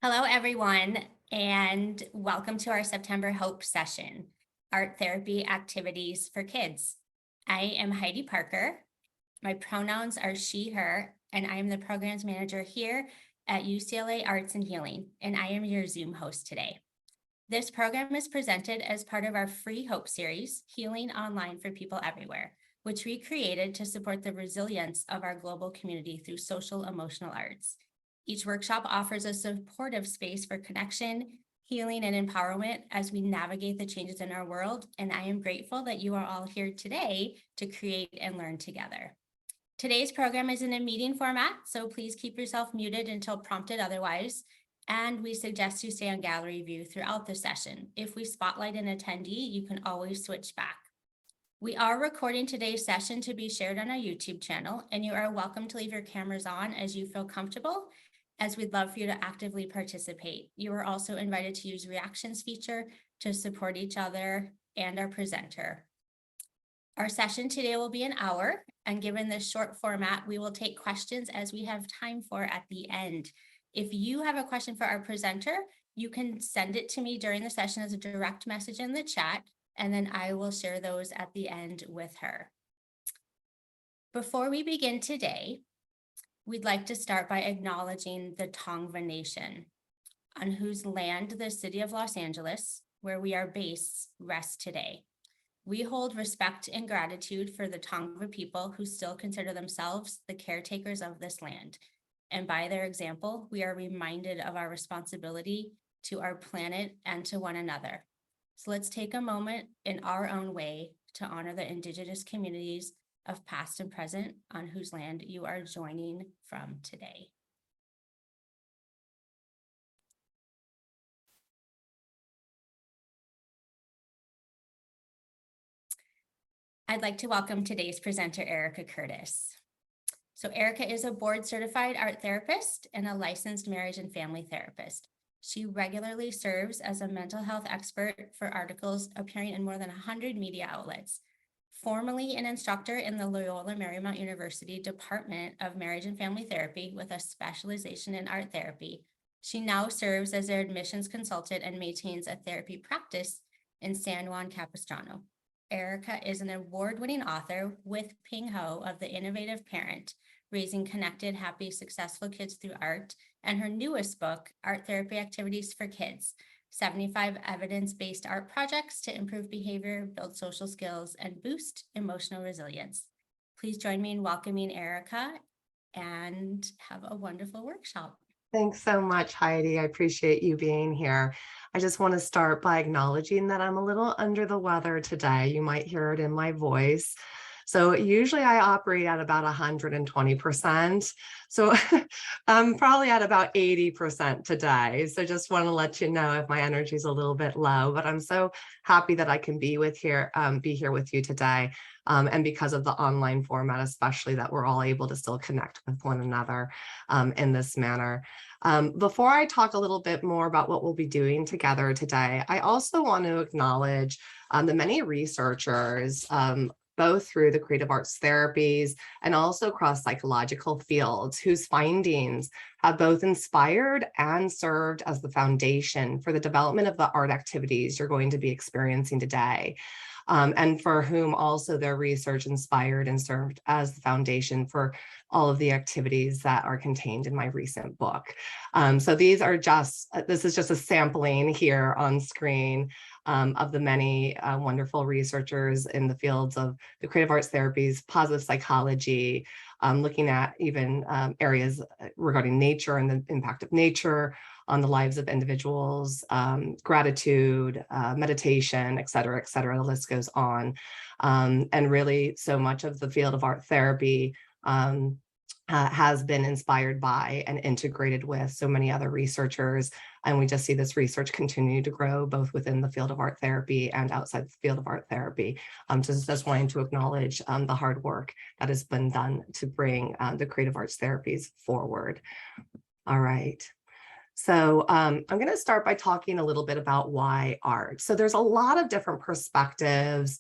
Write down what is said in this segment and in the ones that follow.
Hello, everyone, and welcome to our September Hope session, Art Therapy Activities for Kids. I am Heidi Parker. My pronouns are she, her, and I am the programs manager here at UCLA Arts and Healing, and I am your Zoom host today. This program is presented as part of our free Hope series, Healing Online for People Everywhere, which we created to support the resilience of our global community through social emotional arts. Each workshop offers a supportive space for connection, healing, and empowerment as we navigate the changes in our world, and I am grateful that you are all here today to create and learn together. Today's program is in a meeting format, so please keep yourself muted until prompted otherwise, and we suggest you stay on gallery view throughout the session. If we spotlight an attendee, you can always switch back. We are recording today's session to be shared on our YouTube channel, and you are welcome to leave your cameras on as you feel comfortable, as we'd love for you to actively participate. You are also invited to use reactions feature to support each other and our presenter. Our session today will be an hour, and given this short format, we will take questions as we have time for at the end. If you have a question for our presenter, you can send it to me during the session as a direct message in the chat, and then I will share those at the end with her. Before we begin today, we'd like to start by acknowledging the Tongva Nation, on whose land the city of Los Angeles, where we are based, rests today. We hold respect and gratitude for the Tongva people who still consider themselves the caretakers of this land. And by their example, we are reminded of our responsibility to our planet and to one another. So let's take a moment in our own way to honor the Indigenous communities of past and present on whose land you are joining from today. I'd like to welcome today's presenter, Erica Curtis. So Erica is a board certified art therapist and a licensed marriage and family therapist. She regularly serves as a mental health expert for articles appearing in more than 100 media outlets. Formerly an instructor in the Loyola Marymount University Department of Marriage and Family Therapy with a specialization in art therapy, she now serves as their admissions consultant and maintains a therapy practice in San Juan Capistrano. Erica is an award-winning author with Ping Ho of The Innovative Parent, Raising Connected, Happy, Successful Kids Through Art, and her newest book, Art Therapy Activities for Kids, 75 evidence-based art projects to improve behavior, build social skills, and boost emotional resilience. Please join me in welcoming Erica and have a wonderful workshop. Thanks so much, Heidi. I appreciate you being here. I just want to start by acknowledging that I'm a little under the weather today. You might hear it in my voice. So usually I operate at about 120%. So I'm probably at about 80% today. So just want to let you know if my energy is a little bit low, but I'm so happy that I can be here with you today. And because of the online format, especially, that we're all able to still connect with one another in this manner. Before I talk a little bit more about what we'll be doing together today, I also want to acknowledge the many researchers, both through the creative arts therapies and also across psychological fields, whose findings have both inspired and served as the foundation for the development of the art activities you're going to be experiencing today. And for whom also their research inspired and served as the foundation for all of the activities that are contained in my recent book. So this is just a sampling here on screen of the many wonderful researchers in the fields of the creative arts therapies, positive psychology, looking at even areas regarding nature and the impact of nature on the lives of individuals, gratitude, meditation, et cetera, the list goes on. And really so much of the field of art therapy has been inspired by and integrated with so many other researchers. And we just see this research continue to grow both within the field of art therapy and outside the field of art therapy. Just wanting to acknowledge the hard work that has been done to bring the creative arts therapies forward. All right. So I'm going to start by talking a little bit about why art. So there's a lot of different perspectives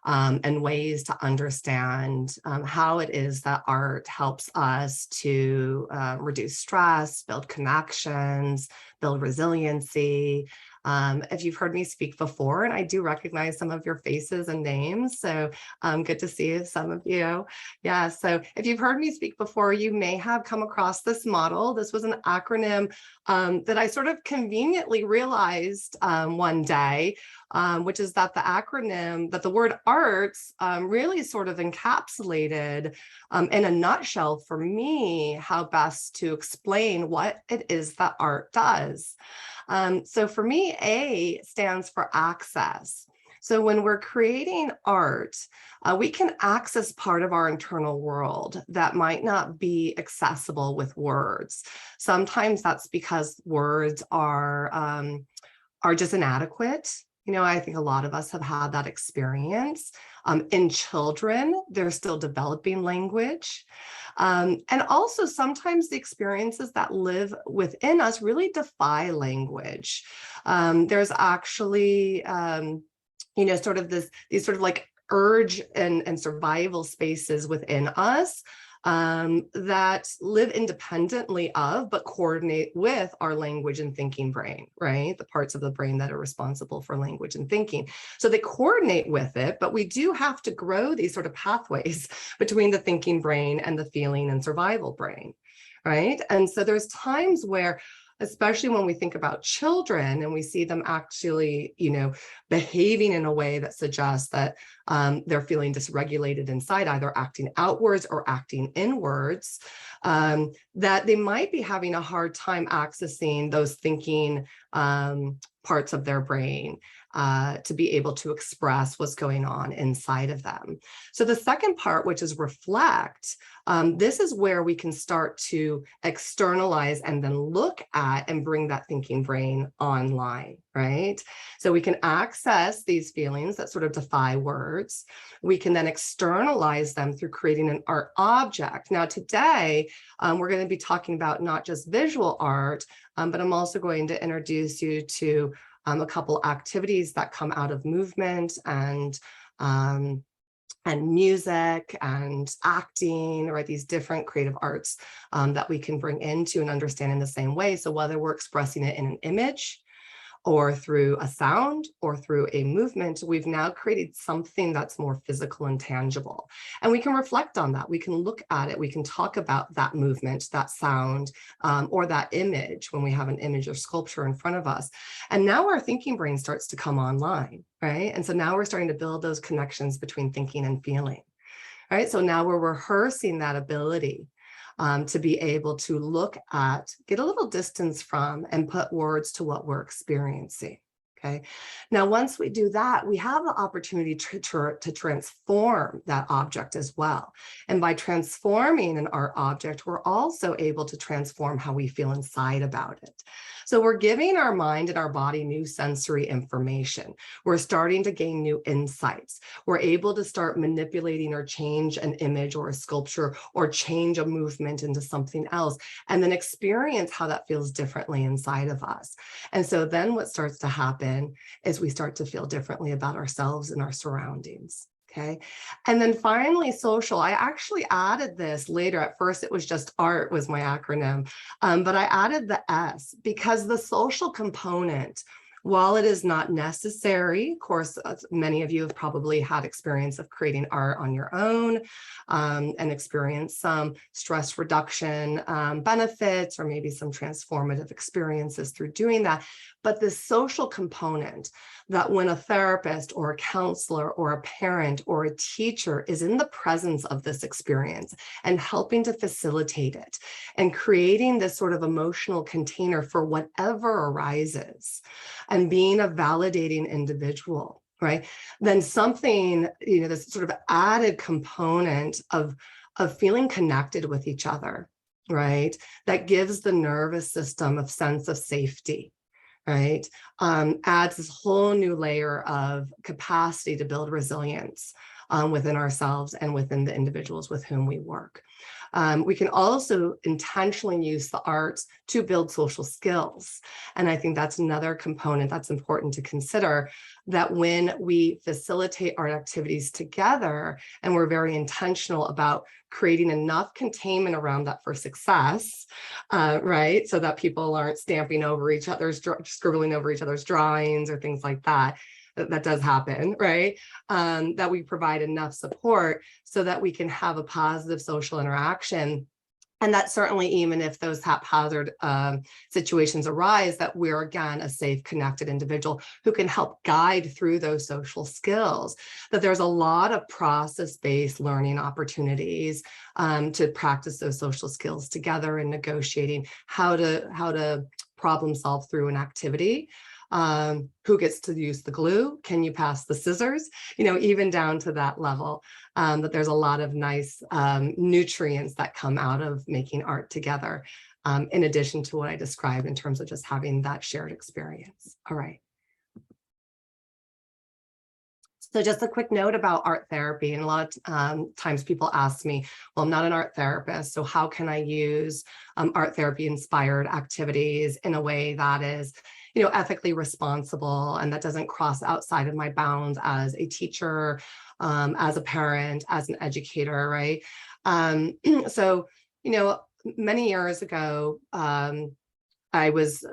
and ways to understand how it is that art helps us to reduce stress, build connections, build resiliency. If you've heard me speak before, and I do recognize some of your faces and names, so good to see some of you. Yeah, so if you've heard me speak before, you may have come across this model. This was an acronym that I sort of conveniently realized one day, which is that the acronym, that the word arts really sort of encapsulated in a nutshell for me how best to explain what it is that art does. So for me, A stands for access. So when we're creating art, we can access part of our internal world that might not be accessible with words. Sometimes that's because words are just inadequate. You know, I think a lot of us have had that experience. In children, they're still developing language. And also sometimes the experiences that live within us really defy language. There's actually, sort of these sort of like urge and survival spaces within us that live independently of, but coordinate with our language and thinking brain, right? The parts of the brain that are responsible for language and thinking. So they coordinate with it, but we do have to grow these sort of pathways between the thinking brain and the feeling and survival brain, right? And so there's times where, especially when we think about children and we see them actually, behaving in a way that suggests that they're feeling dysregulated inside, either acting outwards or acting inwards, that they might be having a hard time accessing those thinking parts of their brain to be able to express what's going on inside of them. So the second part, which is reflect, this is where we can start to externalize and then look at and bring that thinking brain online, right? So we can access these feelings that sort of defy words. We can then externalize them through creating an art object. Now today, we're going to be talking about not just visual art, but I'm also going to introduce you to a couple activities that come out of movement and music and acting, right? These different creative arts that we can bring into and understand in the same way. So whether we're expressing it in an image or through a sound or through a movement, we've now created something that's more physical and tangible. And we can reflect on that. We can look at it. We can talk about that movement, that sound, or that image when we have an image or sculpture in front of us. And now our thinking brain starts to come online, right? And so now we're starting to build those connections between thinking and feeling, right? So now we're rehearsing that ability to be able to look at, get a little distance from, and put words to what we're experiencing. Okay. Now, once we do that, we have the opportunity to transform that object as well. And by transforming an art object, we're also able to transform how we feel inside about it. So we're giving our mind and our body new sensory information. We're starting to gain new insights. We're able to start manipulating or change an image or a sculpture or change a movement into something else, and then experience how that feels differently inside of us. And so then what starts to happen is we start to feel differently about ourselves and our surroundings. Okay. And then finally, social. I actually added this later. At first, it was just art was my acronym, but I added the S because the social component, while it is not necessary, of course, many of you have probably had experience of creating art on your own and experienced some stress reduction benefits or maybe some transformative experiences through doing that. But the social component, that when a therapist or a counselor or a parent or a teacher is in the presence of this experience and helping to facilitate it and creating this sort of emotional container for whatever arises and being a validating individual, right? Then something, this sort of added component of feeling connected with each other, right? That gives the nervous system a sense of safety, right? Adds this whole new layer of capacity to build resilience within ourselves and within the individuals with whom we work. We can also intentionally use the arts to build social skills. And I think that's another component that's important to consider, that when we facilitate art activities together and we're very intentional about creating enough containment around that for success, right? So that people aren't stamping over each other's, scribbling over each other's drawings or things like that. That does happen, right? That we provide enough support so that we can have a positive social interaction. And that certainly, even if those haphazard situations arise, that we're, again, a safe, connected individual who can help guide through those social skills. That there's a lot of process-based learning opportunities to practice those social skills together and negotiating how to problem solve through an activity. Who gets to use the glue? Can you pass the scissors? Even down to that level, that there's a lot of nice nutrients that come out of making art together, in addition to what I described in terms of just having that shared experience. All right. So just a quick note about art therapy. And a lot of times people ask me, well, I'm not an art therapist, so how can I use art therapy inspired activities in a way that is ethically responsible and that doesn't cross outside of my bounds as a teacher, as a parent, as an educator, right? So, many years ago, I was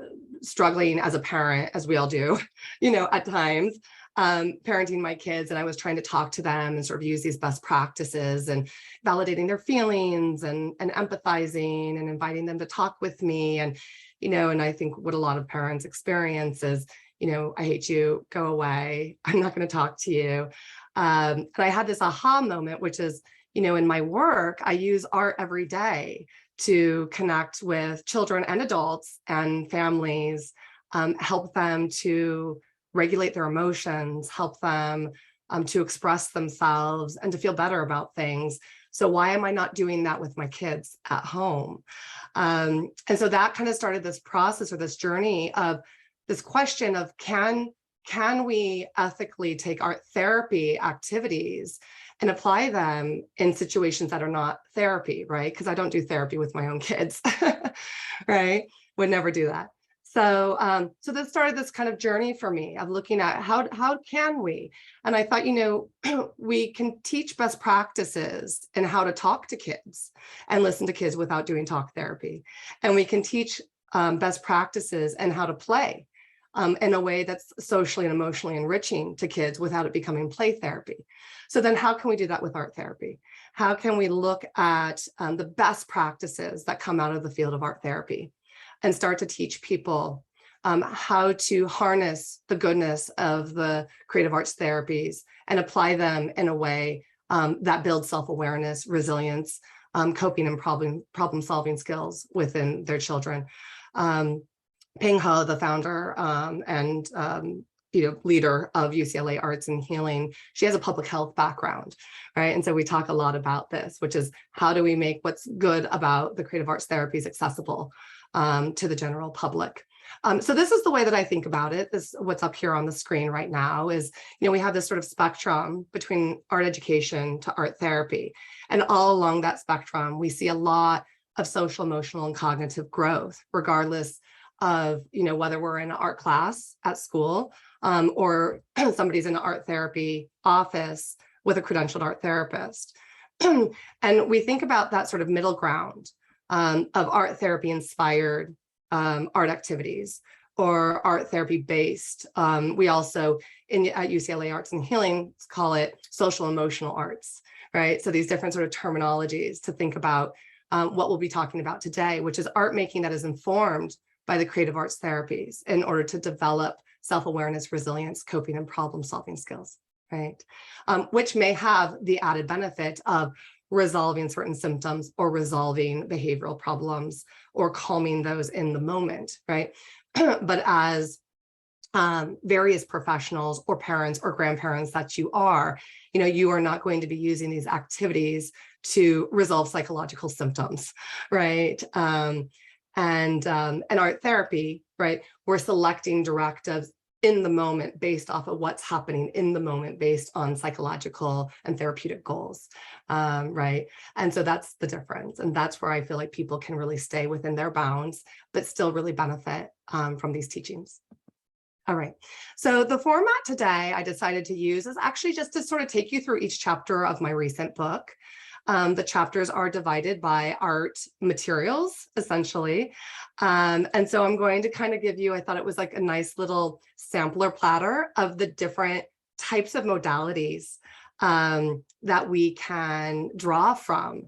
struggling as a parent, as we all do, at times, parenting my kids, and I was trying to talk to them and sort of use these best practices and validating their feelings and empathizing and inviting them to talk with me. And I think what a lot of parents experience is, I hate you, go away, I'm not going to talk to you. And I had this aha moment, which is, in my work, I use art every day to connect with children and adults and families, help them to regulate their emotions, help them to express themselves and to feel better about things. So why am I not doing that with my kids at home? And so that kind of started this process or this journey of this question of can we ethically take art therapy activities and apply them in situations that are not therapy, right? Because I don't do therapy with my own kids, right? Would never do that. So, so that started this kind of journey for me of looking at how can we? And I thought, we can teach best practices and how to talk to kids and listen to kids without doing talk therapy. And we can teach best practices and how to play in a way that's socially and emotionally enriching to kids without it becoming play therapy. So then how can we do that with art therapy? How can we look at the best practices that come out of the field of art therapy and start to teach people how to harness the goodness of the creative arts therapies and apply them in a way that builds self-awareness, resilience, coping and problem-solving skills within their children. Ping He, the founder and leader of UCLA Arts and Healing, she has a public health background, right? And so we talk a lot about this, which is how do we make what's good about the creative arts therapies accessible to the general public. So this is the way that I think about it. This, what's up here on the screen right now is, we have this sort of spectrum between art education to art therapy. And all along that spectrum, we see a lot of social, emotional, and cognitive growth, regardless of, whether we're in an art class at school or somebody's in an art therapy office with a credentialed art therapist. And we think about that sort of middle ground of art therapy inspired art activities or art therapy based. We also at UCLA Arts and Healing call it social emotional arts, right? So these different sort of terminologies to think about what we'll be talking about today, which is art making that is informed by the creative arts therapies in order to develop self-awareness, resilience, coping, and problem-solving skills, right? Which may have the added benefit of resolving certain symptoms or resolving behavioral problems or calming those in the moment, right? But as various professionals or parents or grandparents that you are not going to be using these activities to resolve psychological symptoms, right? And art therapy, right? We're selecting directives in the moment based off of what's happening in the moment based on psychological and therapeutic goals, right? And so that's the difference. And that's where I feel like people can really stay within their bounds, but still really benefit from these teachings. All right. So the format today I decided to use is actually just to sort of take you through each chapter of my recent book. The chapters are divided by art materials, essentially. And so I'm going to kind of give you, I thought it was like a nice little sampler platter of the different types of modalities that we can draw from,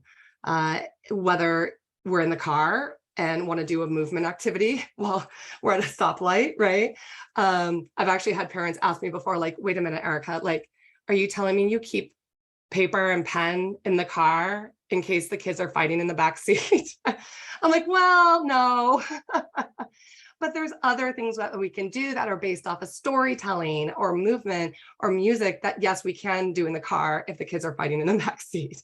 whether we're in the car and want to do a movement activity while we're at a stoplight, right? I've actually had parents ask me before, like, wait a minute, Erica, like, are you telling me you keep paper and pen in the car in case the kids are fighting in the back seat? I'm like, well, no. But there's other things that we can do that are based off of storytelling or movement or music that, yes, we can do in the car if the kids are fighting in the back seat,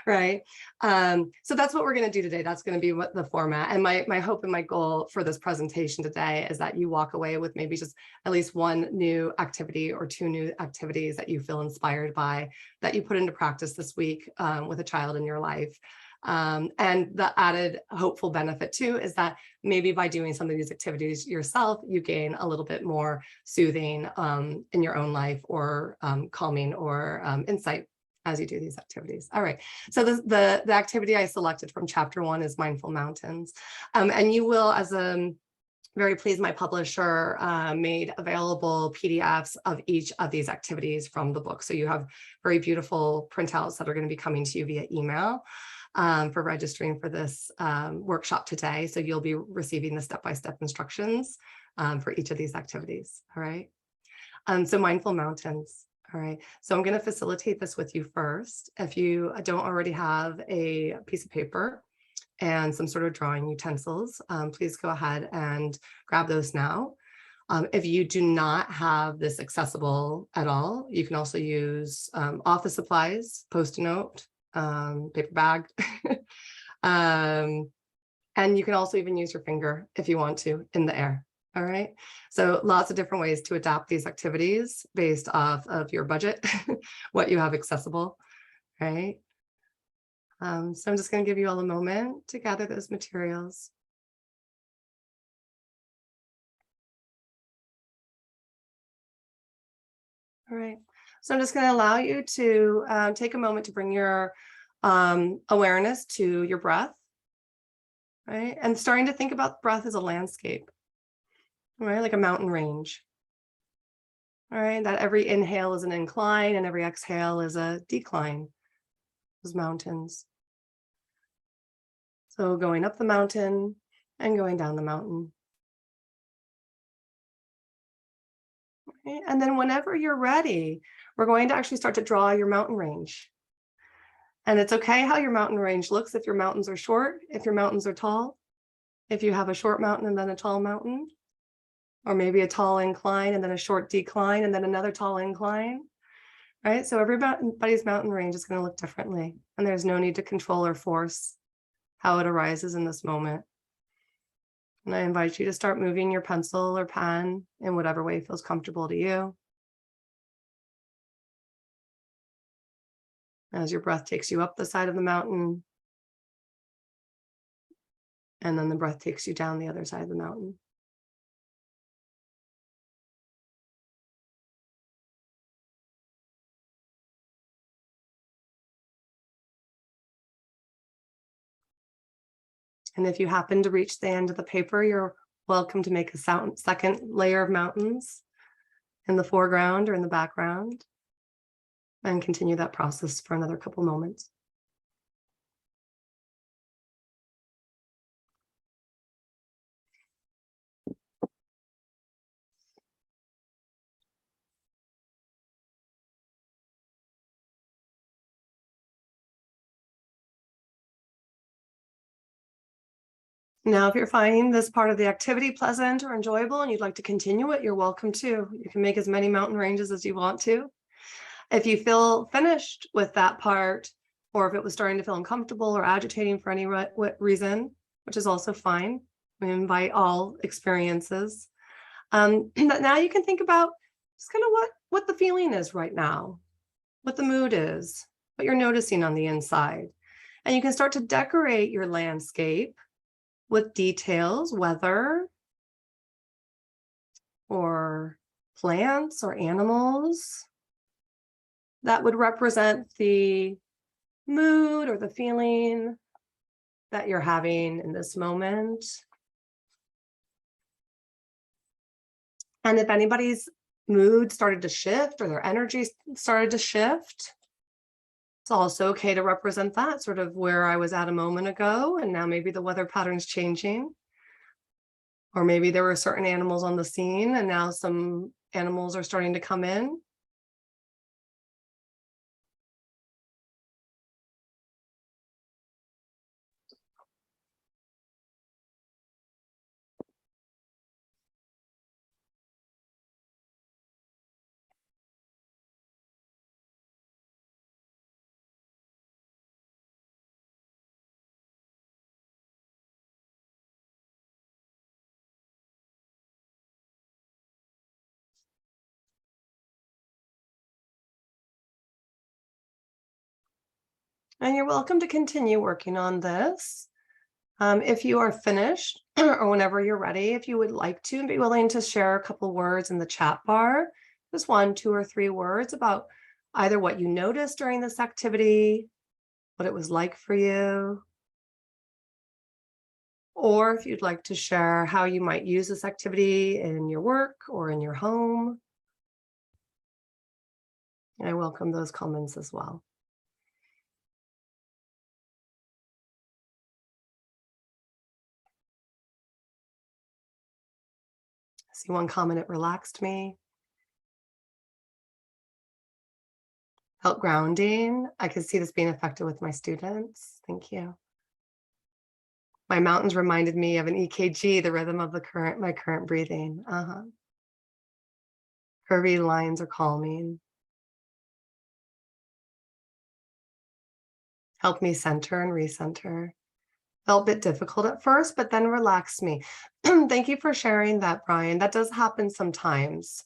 right? So that's what we're going to do today. That's going to be what the format. And my hope and my goal for this presentation today is that you walk away with maybe just at least one new activity or two new activities that you feel inspired by, that you put into practice this week with a child in your life. And the added hopeful benefit too is that maybe by doing some of these activities yourself, you gain a little bit more soothing in your own life, or calming, or insight as you do these activities. All right, so the activity I selected from chapter 1 is Mindful Mountains. And you will, as very pleased, my publisher made available PDFs of each of these activities from the book. So you have very beautiful printouts that are going to be coming to you via email for registering for this workshop today. So you'll be receiving the step-by-step instructions for each of these activities. All right. So Mindful Mountains. All right. So I'm going to facilitate this with you first. If you don't already have a piece of paper and some sort of drawing utensils, please go ahead and grab those now. If you do not have this accessible at all, you can also use office supplies, Post-it note, paper bag. And you can also even use your finger if you want to in the air. All right. So lots of different ways to adapt these activities based off of your budget, what you have accessible, right? So I'm just going to give you all a moment to gather those materials. All right. So I'm just going to allow you to take a moment to bring your awareness to your breath, right? And starting to think about breath as a landscape, right? Like a mountain range. All right. That every inhale is an incline and every exhale is a decline. Those mountains. So going up the mountain and going down the mountain. Okay. And then whenever you're ready, we're going to actually start to draw your mountain range. And it's okay how your mountain range looks, if your mountains are short, if your mountains are tall, if you have a short mountain and then a tall mountain, or maybe a tall incline and then a short decline and then another tall incline, right? So everybody's mountain range is going to look differently, and there's no need to control or force how it arises in this moment. And I invite you to start moving your pencil or pen in whatever way feels comfortable to you. As your breath takes you up the side of the mountain, and then the breath takes you down the other side of the mountain. And if you happen to reach the end of the paper, you're welcome to make a second layer of mountains in the foreground or in the background, and continue that process for another couple moments. Now, if you're finding this part of the activity pleasant or enjoyable and you'd like to continue it, you're welcome to. You can make as many mountain ranges as you want to. If you feel finished with that part, or if it was starting to feel uncomfortable or agitating for any reason, which is also fine, we invite all experiences. Now you can think about just kind of what the feeling is right now, what the mood is, what you're noticing on the inside. And you can start to decorate your landscape with details, weather, or plants or animals that would represent the mood or the feeling that you're having in this moment. And if anybody's mood started to shift or their energy started to shift, it's also okay to represent that, sort of where I was at a moment ago, and now maybe the weather pattern's changing. Or maybe there were certain animals on the scene and now some animals are starting to come in. And you're welcome to continue working on this. If you are finished or whenever you're ready, if you would like to be willing to share a couple words in the chat bar, just 1, 2, or 3 words about either what you noticed during this activity, what it was like for you, or if you'd like to share how you might use this activity in your work or in your home. I welcome those comments as well. I see one comment, it relaxed me. Felt grounding. I could see this being effective with my students. Thank you. My mountains reminded me of an EKG, the rhythm of my current breathing. Curvy lines are calming. Help me center and recenter. Felt a bit difficult at first, but then relaxed me. Thank you for sharing that, Brian. That does happen sometimes.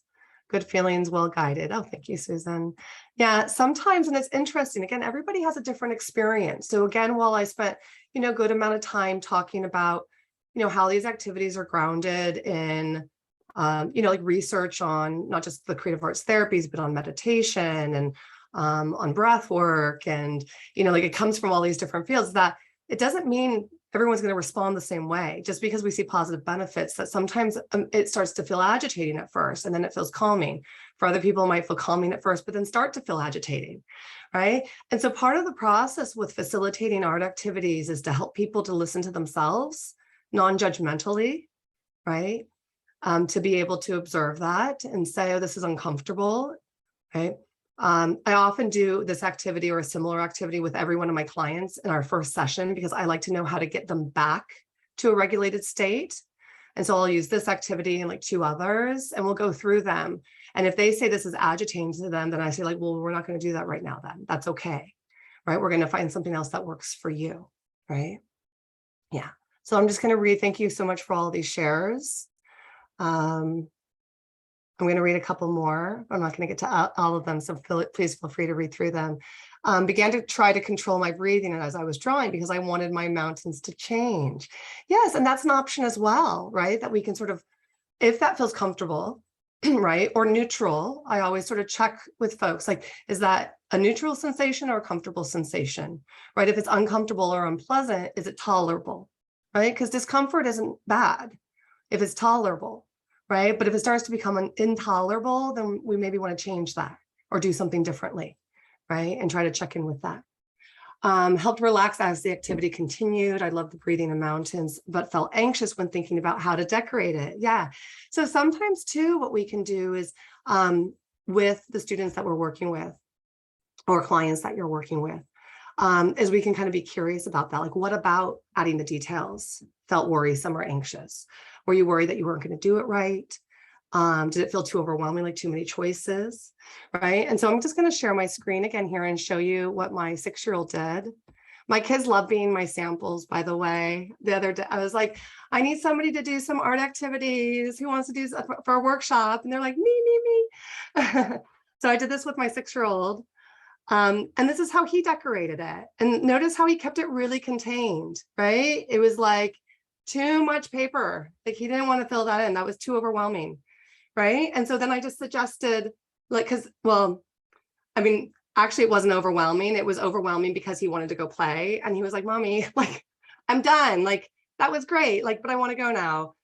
Good feelings, well guided. Oh, thank you, Susan. Yeah, sometimes, and it's interesting. Again, everybody has a different experience. So again, while I spent, good amount of time talking about, how these activities are grounded in, like research on not just the creative arts therapies, but on meditation and on breath work. And, like it comes from all these different fields, that it doesn't mean everyone's going to respond the same way. Just because we see positive benefits, that sometimes it starts to feel agitating at first, and then it feels calming. For other people, it might feel calming at first, but then start to feel agitating, right? And so part of the process with facilitating art activities is to help people to listen to themselves non-judgmentally, right? To be able to observe that and say, oh, this is uncomfortable, right? I often do this activity or a similar activity with every one of my clients in our first session, because I like to know how to get them back to a regulated state. And so I'll use this activity and like 2 others, and we'll go through them. And if they say this is agitating to them, then I say like, well, we're not going to do that right now then. That's okay, right? We're going to find something else that works for you, right? Yeah. So I'm just going to read, thank you so much for all these shares. I'm going to read a couple more. I'm not going to get to all of them, so please feel free to read through them. Began to try to control my breathing as I was drawing, because I wanted my mountains to change. Yes, and that's an option as well, right? That we can sort of, if that feels comfortable, right, or neutral, I always sort of check with folks, like, is that a neutral sensation or a comfortable sensation, right? If it's uncomfortable or unpleasant, is it tolerable, right? Because discomfort isn't bad if it's tolerable. Right? But if it starts to become intolerable, then we maybe want to change that or do something differently, right? And try to check in with that. Helped relax as the activity continued. I love the breathing in mountains, but felt anxious when thinking about how to decorate it. Yeah. So sometimes too, what we can do is with the students that we're working with or clients that you're working with, is we can kind of be curious about that. Like, what about adding the details felt worrisome or anxious? Were you worried that you weren't going to do it right? Did it feel too overwhelming, like too many choices, right? And so I'm just going to share my screen again here and show you what my 6-year-old did My kids love being my samples, by the way. The other day, I was like, I need somebody to do some art activities. Who wants to do for a workshop? And they're like, me. So I did this with my 6-year-old. And this is how he decorated it. And notice how he kept it really contained, right? It was like too much paper. Like he didn't want to fill that in. That was too overwhelming, right? And so then I just suggested, like, actually, it wasn't overwhelming. It was overwhelming because he wanted to go play. And he was like, Mommy, like, I'm done. Like, that was great. Like, but I want to go now.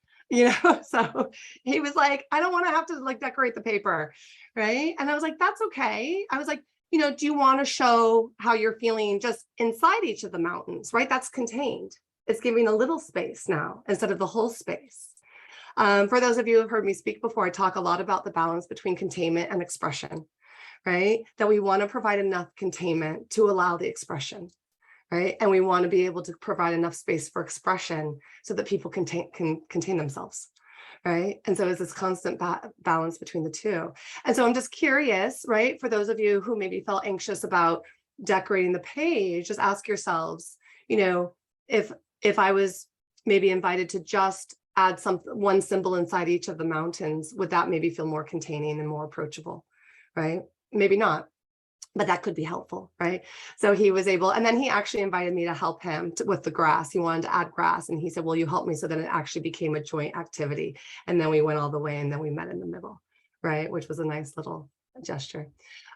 So he was like, I don't want to have to like decorate the paper. Right. And I was like, that's okay. I was like, do you want to show how you're feeling just inside each of the mountains? Right. That's contained. It's giving a little space now instead of the whole space. For those of you who have heard me speak before, I talk a lot about the balance between containment and expression. Right? That we want to provide enough containment to allow the expression, right? And we want to be able to provide enough space for expression so that people can contain themselves, right? And so it's this constant balance between the two. And so I'm just curious, right? For those of you who maybe felt anxious about decorating the page, just ask yourselves, if I was maybe invited to just add one symbol inside each of the mountains, would that maybe feel more containing and more approachable, right? Maybe not, but that could be helpful, right? So he was able, and then he actually invited me to help him with the grass. He wanted to add grass, and he said, will you help me? So then it actually became a joint activity. And then we went all the way, and then we met in the middle, right? Which was a nice little gesture.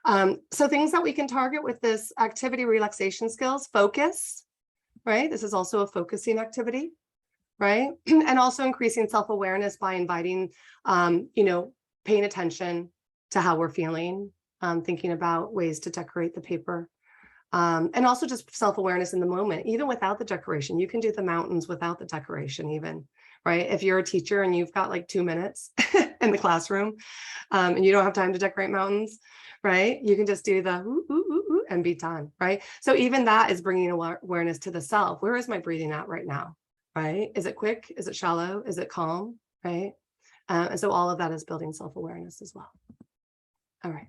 So things that we can target with this activity relaxation skills, focus, right? This is also a focusing activity, right? And also increasing self-awareness by inviting, paying attention to how we're feeling, thinking about ways to decorate the paper, and also just self-awareness in the moment. Even without the decoration, you can do the mountains without the decoration even, right? If you're a teacher and you've got like 2 minutes in the classroom, and you don't have time to decorate mountains, right? You can just do the ooh, ooh, ooh, ooh, and be done, right? So even that is bringing awareness to the self. Where is my breathing at right now, right? Is it quick? Is it shallow? Is it calm, right? And so all of that is building self-awareness as well. All right.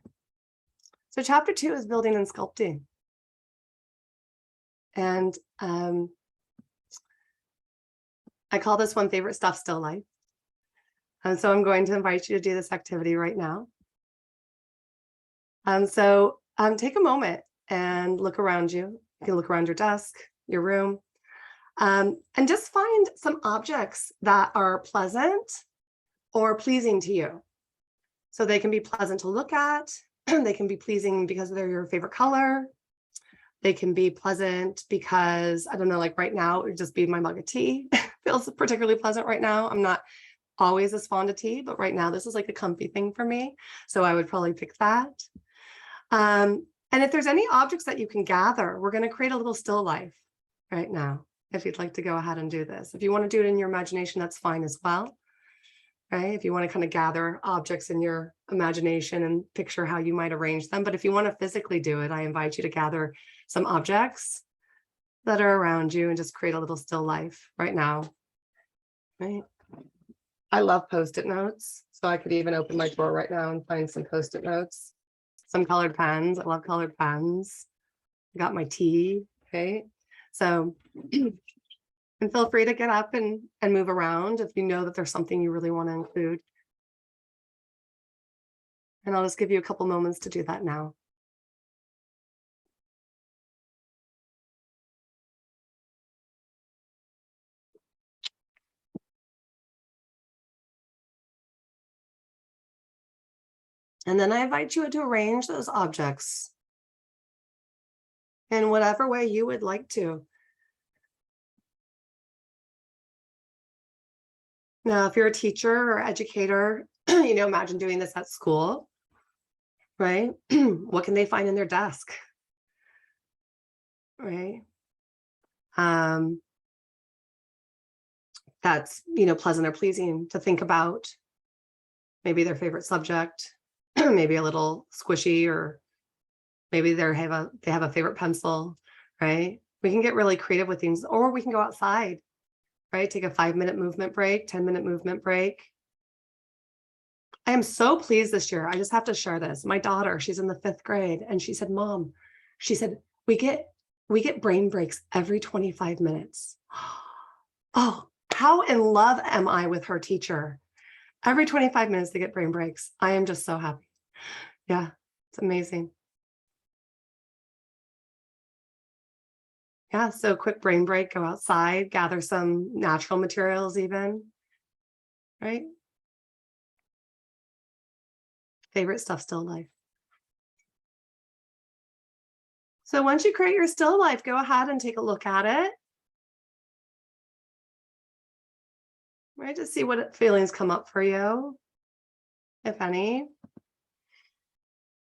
So chapter 2 is building and sculpting. And I call this one favorite stuff still life. And so I'm going to invite you to do this activity right now. So take a moment and look around you. You can look around your desk, your room, and just find some objects that are pleasant or pleasing to you. So they can be pleasant to look at. They can be pleasing because they're your favorite color. They can be pleasant because, I don't know, like right now, it would just be my mug of tea. Feels particularly pleasant right now. I'm not always as fond of tea, but right now this is like a comfy thing for me. So I would probably pick that. And if there's any objects that you can gather, we're going to create a little still life right now. If you'd like to go ahead and do this. If you want to do it in your imagination, that's fine as well. Right? If you want to kind of gather objects in your imagination and picture how you might arrange them. But if you want to physically do it, I invite you to gather some objects that are around you and just create a little still life right now. Right? I love Post-it notes. So I could even open my drawer right now and find some Post-it notes, some colored pens. I love colored pens. I got my tea. Okay. So and feel free to get up and move around if you know that there's something you really want to include. And I'll just give you a couple moments to do that now. And then I invite you to arrange those objects in whatever way you would like to. Now, if you're a teacher or educator, imagine doing this at school, right? What can they find in their desk, right? That's, pleasant or pleasing to think about. Maybe their favorite subject, maybe a little squishy, or maybe they have a favorite pencil, right? We can get really creative with things, or we can go outside, right? Take a 5-minute movement break, 10-minute movement break. I am so pleased this year. I just have to share this. My daughter, she's in the 5th grade, and she said, Mom, she said, we get we get brain breaks every 25 minutes. Oh, how in love am I with her teacher? Every 25 minutes they get brain breaks. I am just so happy. Yeah, it's amazing. Yeah, so quick brain break, go outside, gather some natural materials even, right? Favorite stuff, still life. So once you create your still life, go ahead and take a look at it, right? To see what feelings come up for you, if any,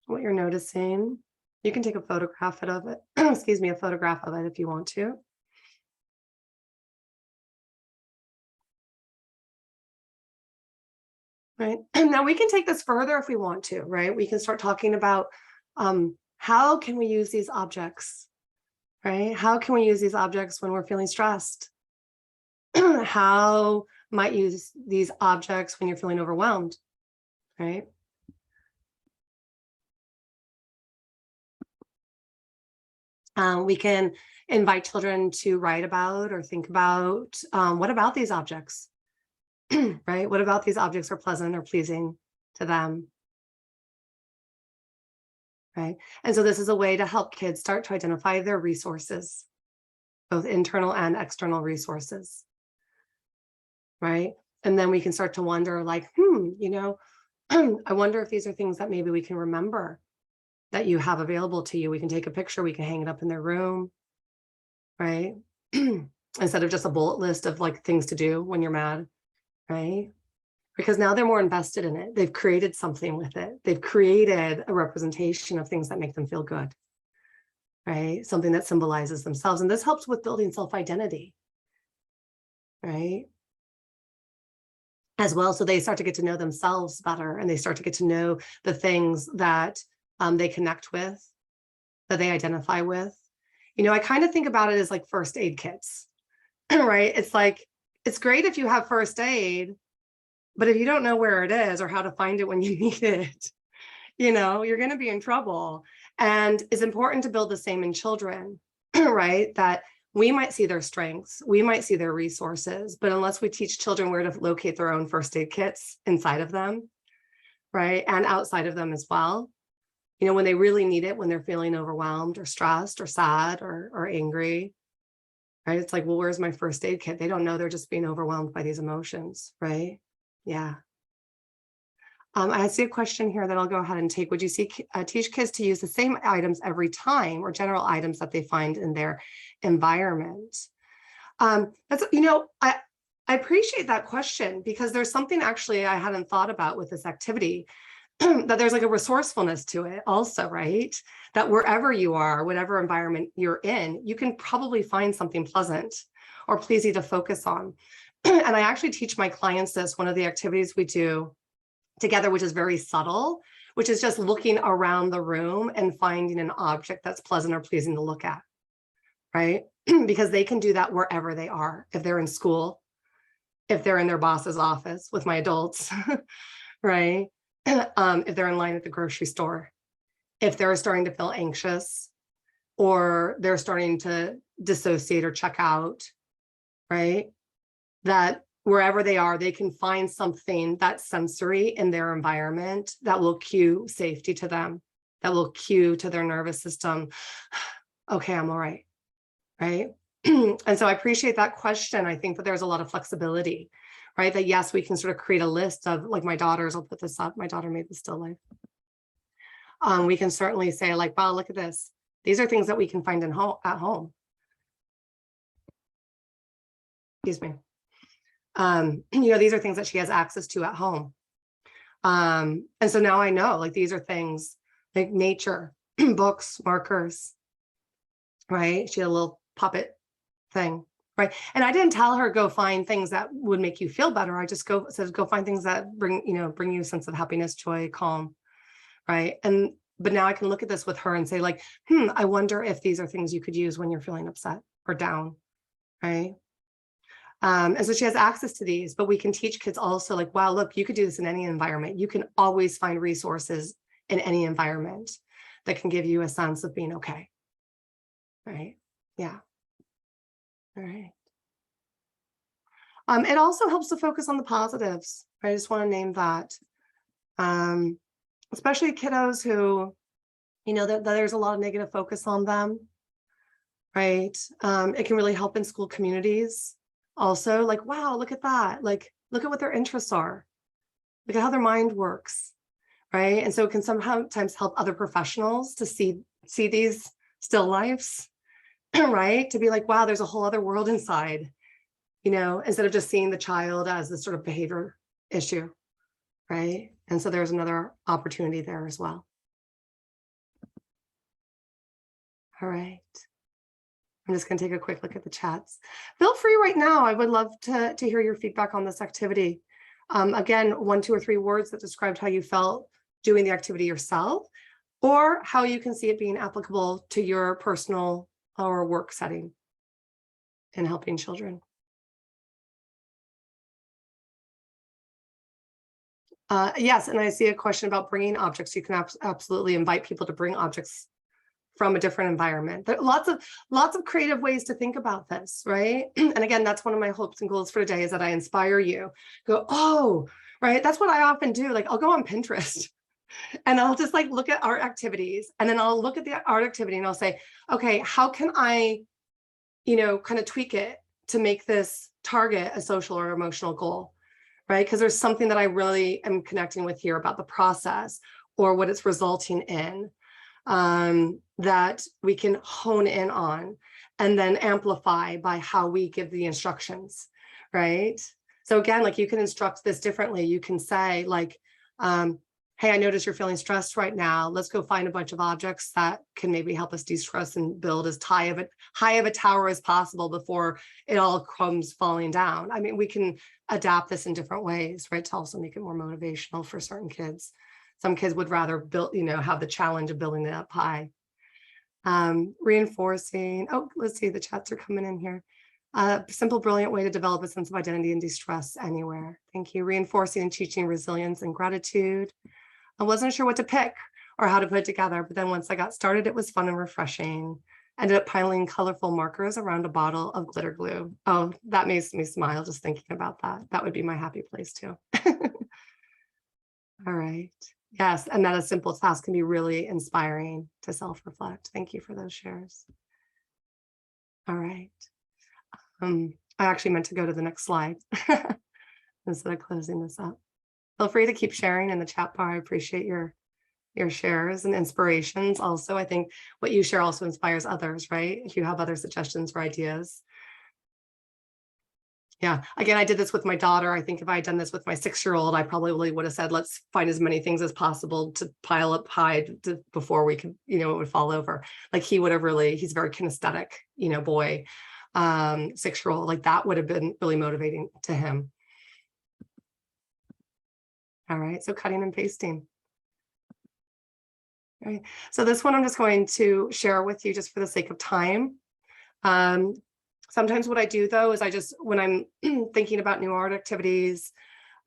what you're noticing. You can take a photograph of it, excuse me, a photograph of it if you want to. Right. And now we can take this further if we want to, right? We can start talking about how can we use these objects, right? How can we use these objects when we're feeling stressed? How might you use these objects when you're feeling overwhelmed, right? We can invite children to write about or think about what about these objects, right? What about these objects are pleasant or pleasing to them, right? And so this is a way to help kids start to identify their resources, both internal and external resources, right? And then we can start to wonder like, I wonder if these are things that maybe we can remember that you have available to you. We can take a picture, we can hang it up in their room, right? Instead of just a bullet list of like things to do when you're mad, right? Because now they're more invested in it. They've created something with it. They've created a representation of things that make them feel good, right? Something that symbolizes themselves. And this helps with building self-identity, right? As well. So they start to get to know themselves better and they start to get to know the things that they connect with, that they identify with. I kind of think about it as like first aid kits, right? It's like, it's great if you have first aid, but if you don't know where it is or how to find it when you need it, you're going to be in trouble. And it's important to build the same in children, right? That we might see their strengths, we might see their resources, but unless we teach children where to locate their own first aid kits inside of them, right? And outside of them as well, when they really need it, when they're feeling overwhelmed or stressed or sad or angry, right? It's like, well, where's my first aid kit? They don't know, they're just being overwhelmed by these emotions, right? Yeah. I see a question here that I'll go ahead and take. Would you teach kids to use the same items every time or general items that they find in their environment? That's, I appreciate that question because there's something actually I hadn't thought about with this activity, that there's like a resourcefulness to it also, right? That wherever you are, whatever environment you're in, you can probably find something pleasant or pleasing to focus on. And I actually teach my clients this, one of the activities we do together, which is very subtle, which is just looking around the room and finding an object that's pleasant or pleasing to look at, right? Because they can do that wherever they are. If they're in school, if they're in their boss's office with my adults, right? If they're in line at the grocery store, if they're starting to feel anxious or they're starting to dissociate or check out, right? That wherever they are, they can find something that's sensory in their environment that will cue safety to them, that will cue to their nervous system. Okay, I'm all right, right? And so I appreciate that question. I think that there's a lot of flexibility, right? That yes, we can sort of create a list of like my daughters, I'll put this up. My daughter made this still life. We can certainly say like, wow, look at this. These are things that we can find at home. Excuse me. These are things that she has access to at home. And so now I know like these are things like nature, books, markers, right? She had a little puppet thing, right? And I didn't tell her go find things that would make you feel better. I just said go find things that bring you a sense of happiness, joy, calm, right? But now I can look at this with her and say like, I wonder if these are things you could use when you're feeling upset or down, right? And so she has access to these, but we can teach kids also like, wow, look, you could do this in any environment. You can always find resources in any environment that can give you a sense of being okay, right? Yeah. All right. It also helps to focus on the positives. I just want to name that. Um, Especially kiddos who, that there's a lot of negative focus on them, right? It can really help in school communities. Also, like, wow, look at that. Like, look at what their interests are. Look at how their mind works, right? And so it can sometimes help other professionals to see these still lifes, right? To be like, wow, there's a whole other world inside, instead of just seeing the child as this sort of behavior issue, right? And so there's another opportunity there as well. All right. I'm just going to take a quick look at the chats. Feel free right now. I would love to hear your feedback on this activity. Again, 1, 2, or 3 words that described how you felt doing the activity yourself, or how you can see it being applicable to your personal or work setting in helping children. Yes, and I see a question about bringing objects. You can absolutely invite people to bring objects from a different environment. There are lots of creative ways to think about this, right? And again, that's one of my hopes and goals for today, is that I inspire you. Go, oh, right. That's what I often do. Like, I'll go on Pinterest and I'll just like look at art activities, and then I'll look at the art activity and I'll say, okay, how can I, kind of tweak it to make this target a social or emotional goal, right? Because there's something that I really am connecting with here about the process or what it's resulting in, that we can hone in on and then amplify by how we give the instructions, right? So again, like, you can instruct this differently. You can say like, hey, I notice you're feeling stressed right now. Let's go find a bunch of objects that can maybe help us de-stress and build as high of a tower as possible before it all comes falling down. I mean, we can adapt this in different ways, right? To also make it more motivational for certain kids. Some kids would rather build, have the challenge of building it up high. Reinforcing. Oh, let's see, the chats are coming in here. Simple, brilliant way to develop a sense of identity and de-stress anywhere. Thank you. Reinforcing and teaching resilience and gratitude. I wasn't sure what to pick or how to put it together, but then once I got started, it was fun and refreshing. Ended up piling colorful markers around a bottle of glitter glue. Oh, that makes me smile just thinking about that. That would be my happy place too. All right. Yes, and that a simple task can be really inspiring to self-reflect. Thank you for those shares. All right. I actually meant to go to the next slide instead of closing this up. Feel free to keep sharing in the chat bar. I appreciate your shares and inspirations. Also, I think what you share also inspires others, right? If you have other suggestions or ideas. Yeah, again, I did this with my daughter. I think if I had done this with my 6-year-old, I probably would have said, let's find as many things as possible to pile up high before we could, it would fall over. Like, he would have he's very kinesthetic, boy, 6-year-old, like that would have been really motivating to him. All right, so cutting and pasting. All right, so this one I'm just going to share with you just for the sake of time. Sometimes what I do though is when I'm thinking about new art activities,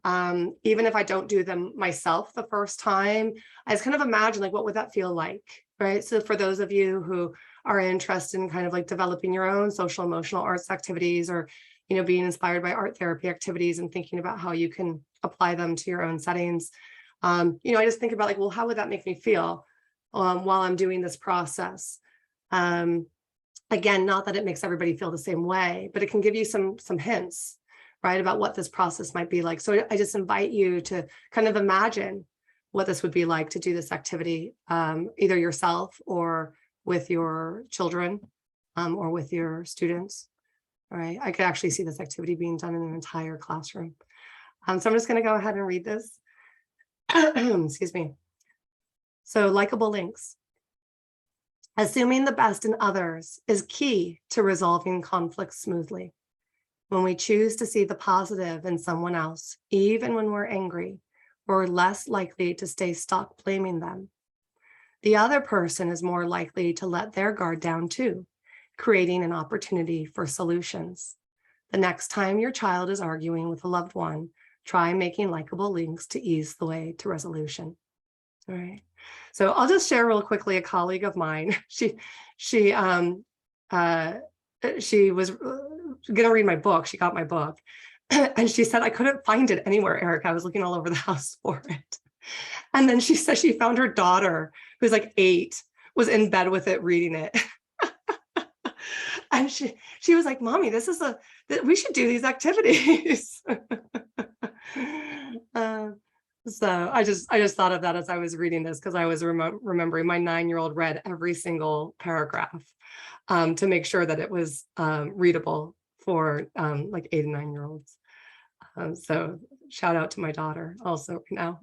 even if I don't do them myself the first time, I just kind of imagine like, what would that feel like, right? So for those of you who are interested in kind of like developing your own social emotional arts activities, or being inspired by art therapy activities and thinking about how you can apply them to your own settings, I just think about like, well, how would that make me feel while I'm doing this process? Again, not that it makes everybody feel the same way, but it can give you some hints, right, about what this process might be like. So I just invite you to kind of imagine what this would be like to do this activity, either yourself or with your children, or with your students. All right, I could actually see this activity being done in an entire classroom. So I'm just going to go ahead and read this. Excuse me. So, likable links. Assuming the best in others is key to resolving conflicts smoothly. When we choose to see the positive in someone else, even when we're angry, we're less likely to stay stuck blaming them. The other person is more likely to let their guard down too, creating an opportunity for solutions. The next time your child is arguing with a loved one, try making likable links to ease the way to resolution. All right. So I'll just share real quickly, a colleague of mine, she she was going to read my book. She got my book. And she said, I couldn't find it anywhere, Eric. I was looking all over the house for it. And then she said she found her daughter, who's like 8, was in bed with it, reading it. And she was like, Mommy, we should do these activities. So I just thought of that as I was reading this, because I was remembering my 9-year-old read every single paragraph to make sure that it was readable for like 8 and 9-year-olds. So shout out to my daughter also right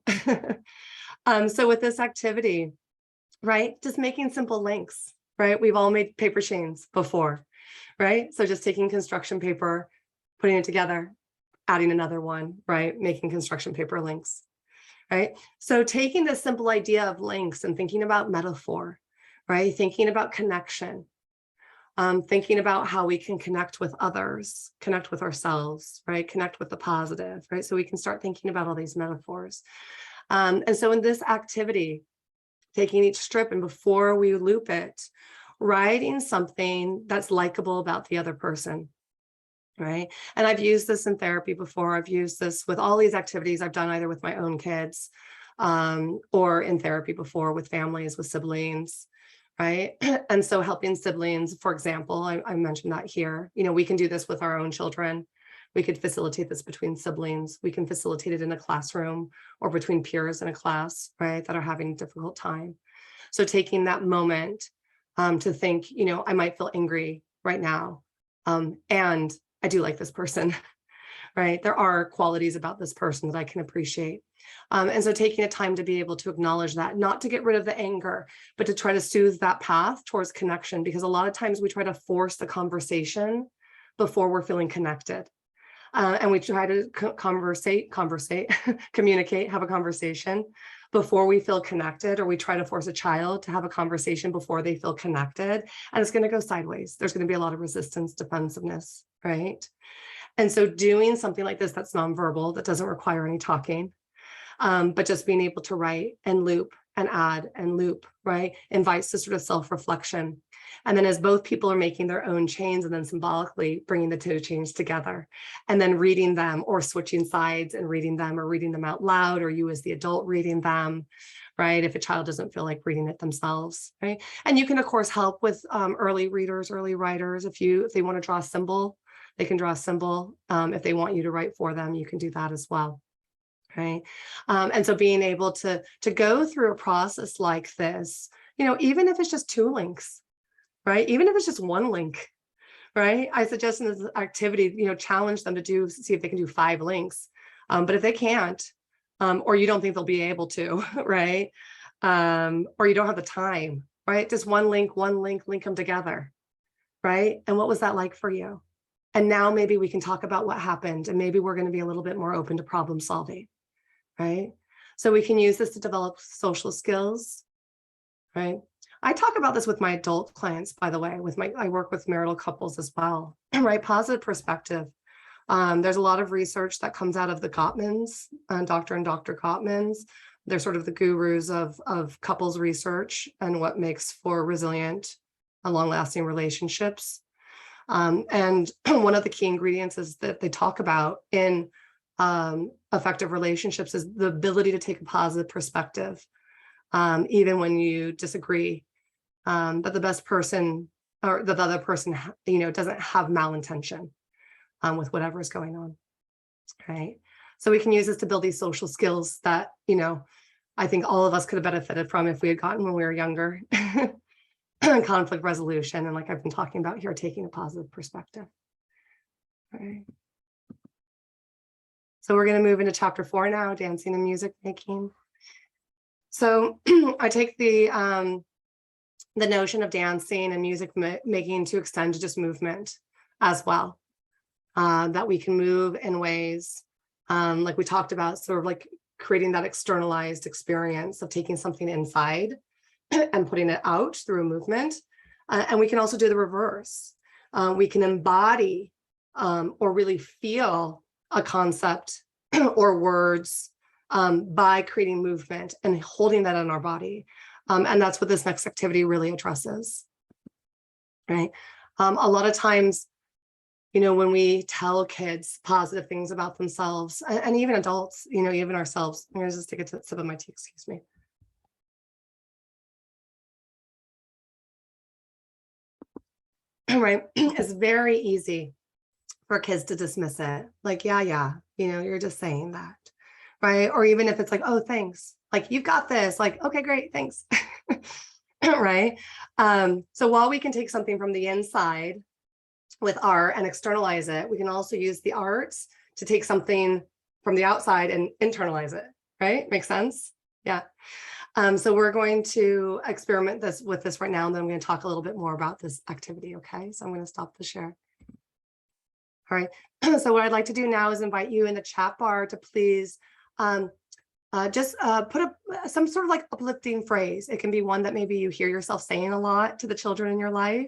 now. So with this activity, right, just making simple links, right? We've all made paper chains before, right? So just taking construction paper, putting it together, adding another one, right? Making construction paper links, right? So taking this simple idea of links and thinking about metaphor, right? Thinking about connection, thinking about how we can connect with others, connect with ourselves, right? Connect with the positive, right? So we can start thinking about all these metaphors. And so in this activity, taking each strip, and before we loop it, writing something that's likable about the other person, right? And I've used this in therapy before. I've used this with all these activities I've done either with my own kids or in therapy before with families, with siblings, right? And so helping siblings, for example, I mentioned that here, we can do this with our own children. We could facilitate this between siblings. We can facilitate it in a classroom or between peers in a class, right, that are having a difficult time. So taking that moment to think, I might feel angry right now. And I do like this person, right? There are qualities about this person that I can appreciate. And so taking a time to be able to acknowledge that, not to get rid of the anger, but to try to soothe that path towards connection, because a lot of times we try to force the conversation before we're feeling connected. And we try to communicate, have a conversation before we feel connected, or we try to force a child to have a conversation before they feel connected. And it's going to go sideways. There's going to be a lot of resistance, defensiveness, right? And so doing something like this that's nonverbal, that doesn't require any talking, but just being able to write and loop and add and loop, right, invites this sort of self-reflection. And then as both people are making their own chains and then symbolically bringing the two chains together and then reading them or switching sides and reading them or reading them out loud, or you as the adult reading them, right, if a child doesn't feel like reading it themselves, right? And you can, of course, help with early readers, early writers. If they want to draw a symbol, they can draw a symbol. If they want you to write for them, you can do that as well. Right. And so being able to go through a process like this, even if it's just 2 links, right? Even if it's just 1 link, right? I suggest in this activity, challenge them to see if they can do 5 links. But if they can't, or you don't think they'll be able to, right? Or you don't have the time, right? Just 1 link, link them together, right? And what was that like for you? And now maybe we can talk about what happened, and maybe we're going to be a little bit more open to problem solving. Right? So we can use this to develop social skills, right? I talk about this with my adult clients, by the way, I work with marital couples as well, right? Positive perspective. There's a lot of research that comes out of the Gottmans, Dr. and Dr. Gottmans. They're sort of the gurus of couples research and what makes for resilient and long-lasting relationships. And one of the key ingredients is that they talk about in effective relationships is the ability to take a positive perspective, even when you disagree, that the best person or that the other person, doesn't have malintention with whatever is going on, right? So we can use this to build these social skills that, I think all of us could have benefited from if we had gotten when we were younger. Conflict resolution, and like I've been talking about here, taking a positive perspective, right? So we're going to move into chapter 4 now, dancing and music making. So I take the notion of dancing and music making to extend to just movement as well, that we can move in ways like we talked about, sort of like creating that externalized experience of taking something inside and putting it out through a movement. And we can also do the reverse. We can embody or really feel a concept or words by creating movement and holding that in our body. And that's what this next activity really addresses, right? A lot of times, when we tell kids positive things about themselves and even adults, even ourselves, I'm going to just take a sip of my tea, excuse me. Right. It's very easy for kids to dismiss it. Like, yeah, you're just saying that. Right. Or even if it's like, oh, thanks. Like, you've got this. Like, okay, great. Thanks. Right. So while we can take something from the inside with art and externalize it, we can also use the arts to take something from the outside and internalize it. Right. Makes sense? Yeah. So we're going to experiment with this right now, and then I'm going to talk a little bit more about this activity. Okay. So I'm going to stop the share. All right. So what I'd like to do now is invite you in the chat bar to please just put up some sort of like uplifting phrase. It can be one that maybe you hear yourself saying a lot to the children in your life.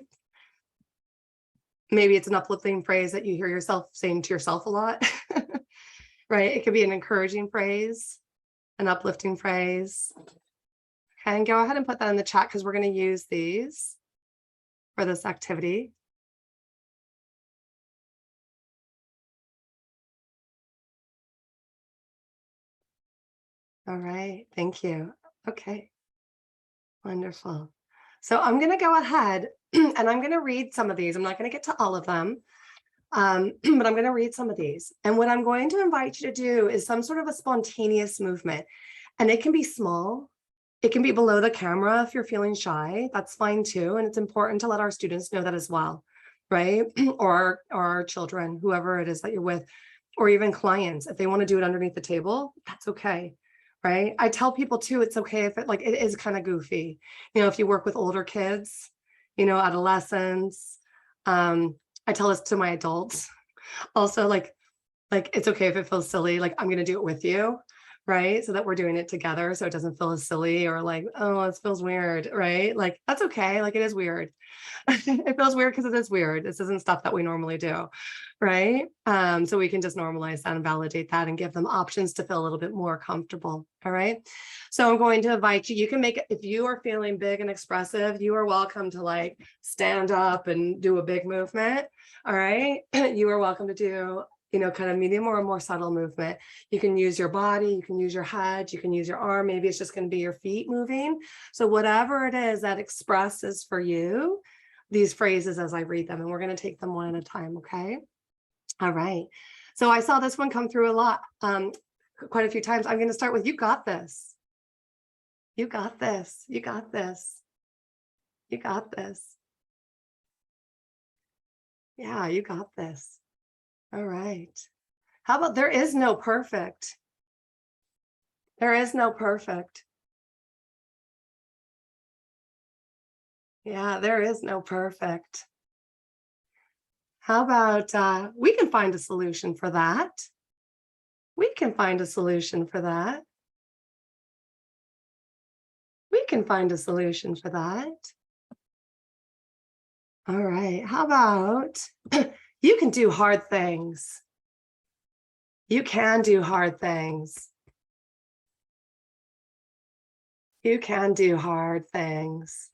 Maybe it's an uplifting phrase that you hear yourself saying to yourself a lot, right? It could be an encouraging phrase, an uplifting phrase. And go ahead and put that in the chat because we're going to use these for this activity. All right, thank you. Okay, wonderful. So I'm going to go ahead and I'm going to read some of these. I'm not going to get to all of them, but I'm going to read some of these. And what I'm going to invite you to do is some sort of a spontaneous movement. And it can be small. It can be below the camera if you're feeling shy. That's fine too. And it's important to let our students know that as well, right? or our children, whoever it is that you're with, or even clients. If they want to do it underneath the table, that's okay. Right. I tell people too, it's okay if it is kind of goofy. If you work with older kids, adolescents, I tell this to my adults also, like it's okay if it feels silly, like I'm going to do it with you. Right. So that we're doing it together. So it doesn't feel as silly or like, oh, it feels weird. Right. Like, that's okay. Like, it is weird. It feels weird because it is weird. This isn't stuff that we normally do. Right. So we can just normalize that and validate that and give them options to feel a little bit more comfortable. All right. So I'm going to invite you. You can make it, if you are feeling big and expressive, you are welcome to like stand up and do a big movement. All right. You are welcome to do kind of medium or a more subtle movement. You can use your body, you can use your head, you can use your arm. Maybe it's just going to be your feet moving. So whatever it is that expresses for you, these phrases as I read them, and we're going to take them one at a time. Okay. All right. So I saw this one come through a lot, quite a few times. I'm going to start with, you got this. You got this. You got this. You got this. Yeah, you got this. All right. How about, there is no perfect? There is no perfect. Yeah, there is no perfect. How about, we can find a solution for that. We can find a solution for that. We can find a solution for that. All right. How about, you can do hard things. You can do hard things. You can do hard things.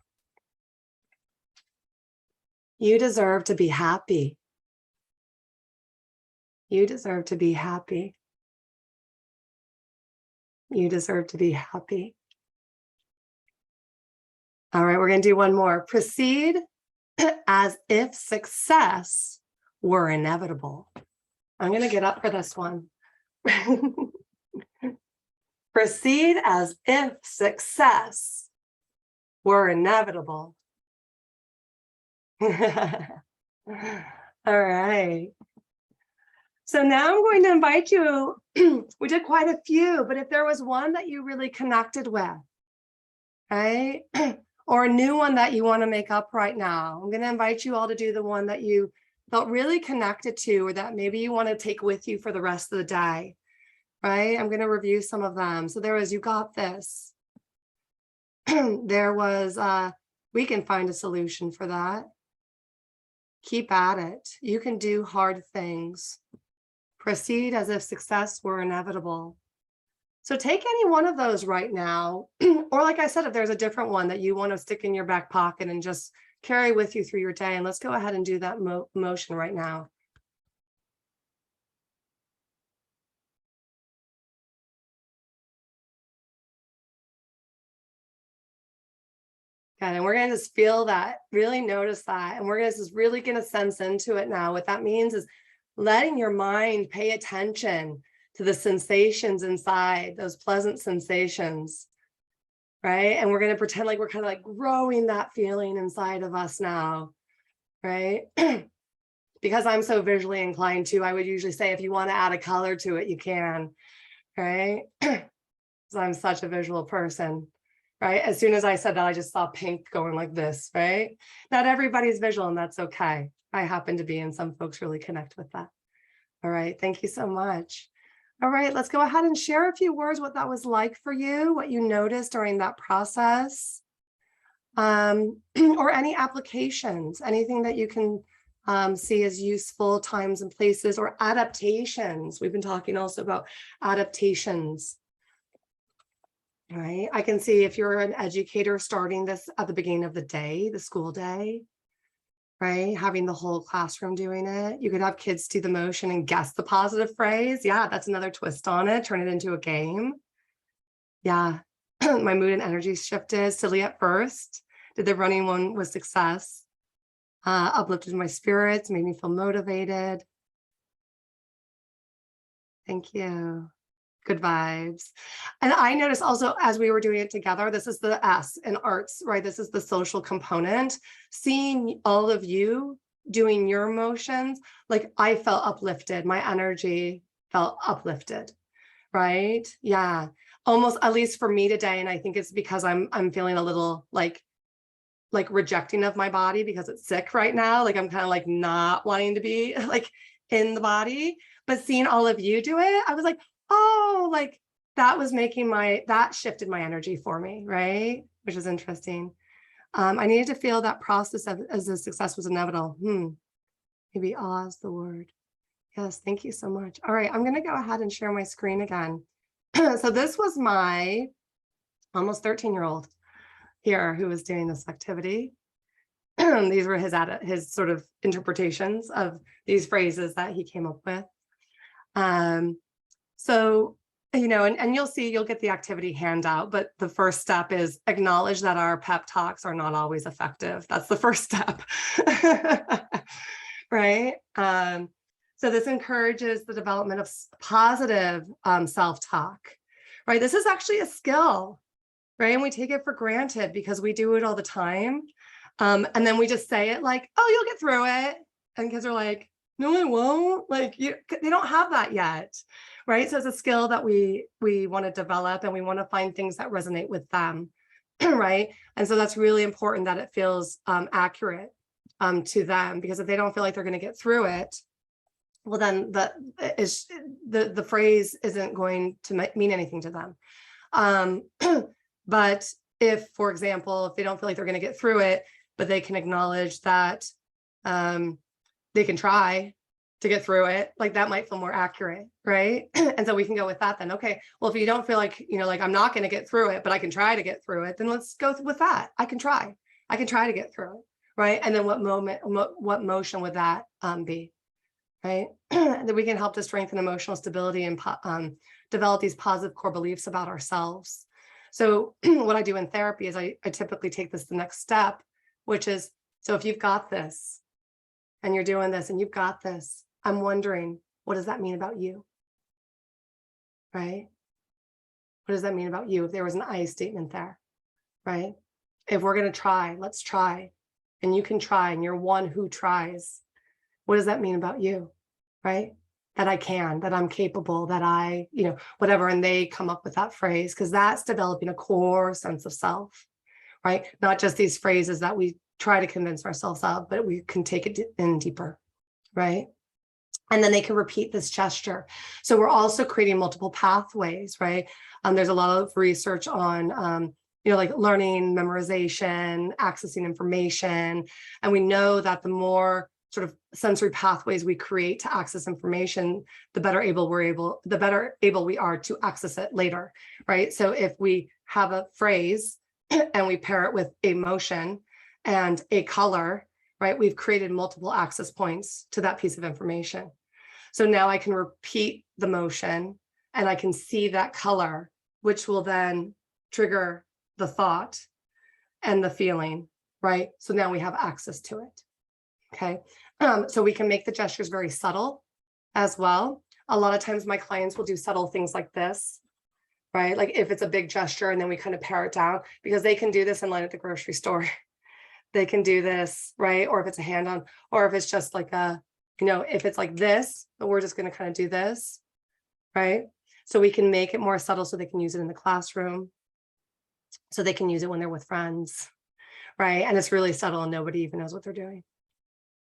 You deserve to be happy. You deserve to be happy. You deserve to be happy. All right, we're going to do one more. Proceed as if success were inevitable. I'm going to get up for this one. Proceed as if success were inevitable. All right. So now I'm going to invite you. We did quite a few, but if there was one that you really connected with, right? Or a new one that you want to make up right now, I'm going to invite you all to do the one that you felt really connected to, or that maybe you want to take with you for the rest of the day, right? I'm going to review some of them. So there was, you got this. There was, we can find a solution for that. Keep at it. You can do hard things. Proceed as if success were inevitable. So take any one of those right now. Or like I said, if there's a different one that you want to stick in your back pocket and just carry with you through your day. And let's go ahead and do that motion right now. Good. And we're going to just feel that, really notice that. And we're going to just really going to sense into it now. What that means is letting your mind pay attention to the sensations inside, those pleasant sensations, right? And we're going to pretend like we're kind of like growing that feeling inside of us now, right? Because I'm so visually inclined to, I would usually say, if you want to add a color to it, you can, right? Because I'm such a visual person. Right? As soon as I said that, I just saw pink going like this, right? Not everybody's visual, and that's okay. I happen to be, and some folks really connect with that. All right. Thank you so much. All right. Let's go ahead and share a few words, what that was like for you, what you noticed during that process, or any applications, anything that you can see as useful, times and places, or adaptations. We've been talking also about adaptations. Right. I can see if you're an educator starting this at the beginning of the day, the school day, right? Having the whole classroom doing it. You could have kids do the motion and guess the positive phrase. Yeah, that's another twist on it. Turn it into a game. Yeah. My mood and energy shifted silly at first. Did the running one with success. Uplifted my spirits, made me feel motivated. Thank you. Good vibes. And I noticed also as we were doing it together, this is the S in arts, right? This is the social component. Seeing all of you doing your motions, like I felt uplifted. My energy felt uplifted, right? Yeah. Almost, at least for me today. And I think it's because I'm feeling a little like rejecting of my body because it's sick right now. Like I'm kind of like not wanting to be like in the body, but seeing all of you do it, I was like, oh, like that was making that shifted my energy for me, right? Which is interesting. I needed to feel that process as the success was inevitable. Maybe awe is the word. Yes, thank you so much. All right, I'm gonna go ahead and share my screen again. So this was my almost 13-year-old here who was doing this activity. These were his sort of interpretations of these phrases that he came up with. So, you know, and you'll get the activity handout, but the first step is acknowledge that our pep talks are not always effective. That's the first step, right? So this encourages the development of positive self-talk, right? This is actually a skill, right? And we take it for granted because we do it all the time. And then we just say it like, oh, you'll get through it. And kids are like, no, I won't. Like they don't have that yet, right? So it's a skill that we want to develop, and we want to find things that resonate with them, right? And so that's really important that it feels accurate to them, because if they don't feel like they're going to get through it, well, then the phrase isn't going to mean anything to them. But if, for example, if they don't feel like they're going to get through it, but they can acknowledge that they can try to get through it, like that might feel more accurate, right? And so we can go with that then. Okay, well, if you don't feel like, you know, like I'm not going to get through it, but I can try to get through it, then let's go with that. I can try to get through it, right? And then what motion would that be, right? That we can help to strengthen emotional stability and develop these positive core beliefs about ourselves. So what I do in therapy is I typically take this the next step, which is, so if you've got this and you're doing this and you've got this, I'm wondering, what does that mean about you? Right? What does that mean about you? If there was an I statement there, right? If we're going to try, let's try. And you can try, and you're one who tries. What does that mean about you? Right? That I can, that I'm capable, that I, you know, whatever. And they come up with that phrase, because that's developing a core sense of self, right? Not just these phrases that we try to convince ourselves of, but we can take it in deeper, right? And then they can repeat this gesture. So we're also creating multiple pathways, right? There's a lot of research on, you know, like learning, memorization, accessing information. And we know that the more sort of sensory pathways we create to access information, the better able we are to access it later, right? So if we have a phrase and we pair it with emotion, and a color, right? We've created multiple access points to that piece of information. So now I can repeat the motion and I can see that color, which will then trigger the thought and the feeling, right? So now we have access to it. Okay. So we can make the gestures very subtle as well. A lot of times my clients will do subtle things like this, right? Like if it's a big gesture and then we kind of pare it down, because they can do this in line at the grocery store. They can do this, right? Or if it's a hand on, or if it's just like a, if it's like this, but we're just going to kind of do this, right? So we can make it more subtle so they can use it in the classroom. So they can use it when they're with friends, right? And it's really subtle and nobody even knows what they're doing,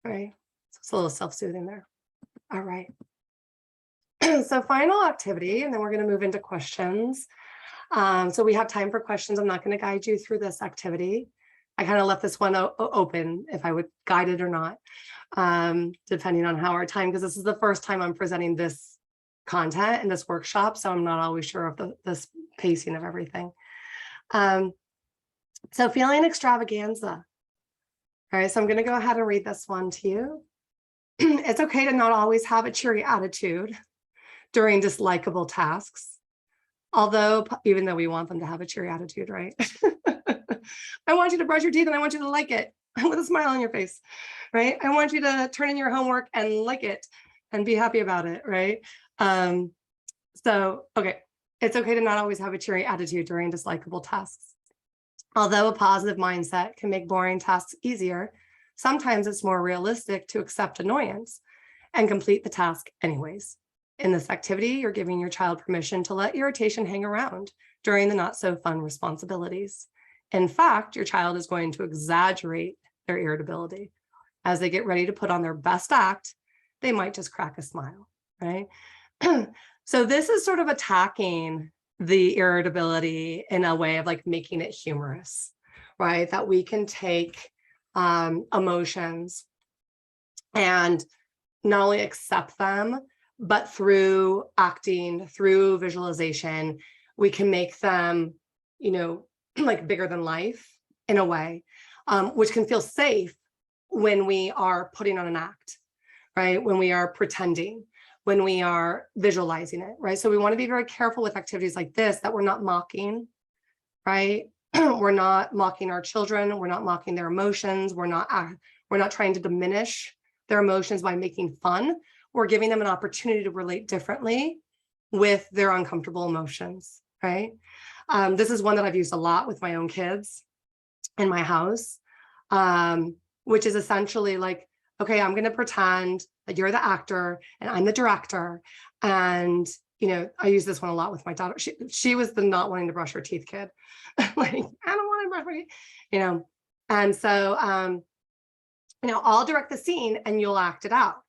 right? So it's a little self-soothing there. All right. So final activity, and then we're going to move into questions. So we have time for questions. I'm not going to guide you through this activity. I kind of left this one open if I would guide it or not, depending on how our time, because this is the first time I'm presenting this content in this workshop. So I'm not always sure of the pacing of everything. So feeling extravaganza. All right, so I'm going to go ahead and read this one to you. It's okay to not always have a cheery attitude during dislikable tasks. Although, even though we want them to have a cheery attitude, right? I want you to brush your teeth and I want you to like it with a smile on your face, right? I want you to turn in your homework and like it and be happy about it, right? Okay, it's okay to not always have a cheery attitude during dislikable tasks. Although a positive mindset can make boring tasks easier, sometimes it's more realistic to accept annoyance and complete the task anyways. In this activity, you're giving your child permission to let irritation hang around during the not so fun responsibilities. In fact, your child is going to exaggerate their irritability. As they get ready to put on their best act, they might just crack a smile, right? So this is sort of attacking the irritability in a way of like making it humorous, right? That we can take emotions and not only accept them, but through acting, through visualization, we can make them, like bigger than life in a way, which can feel safe when we are putting on an act, right? When we are pretending, when we are visualizing it, right? So we want to be very careful with activities like this, that we're not mocking, right? We're not mocking our children. We're not mocking their emotions. We're not trying to diminish their emotions by making fun. We're giving them an opportunity to relate differently with their uncomfortable emotions, right? This is one that I've used a lot with my own kids in my house, which is essentially like, okay, I'm going to pretend that you're the actor and I'm the director. And, I use this one a lot with my daughter. She was the not wanting to brush her teeth kid. Like, I don't want to brush my teeth, And so, I'll direct the scene and you'll act it out.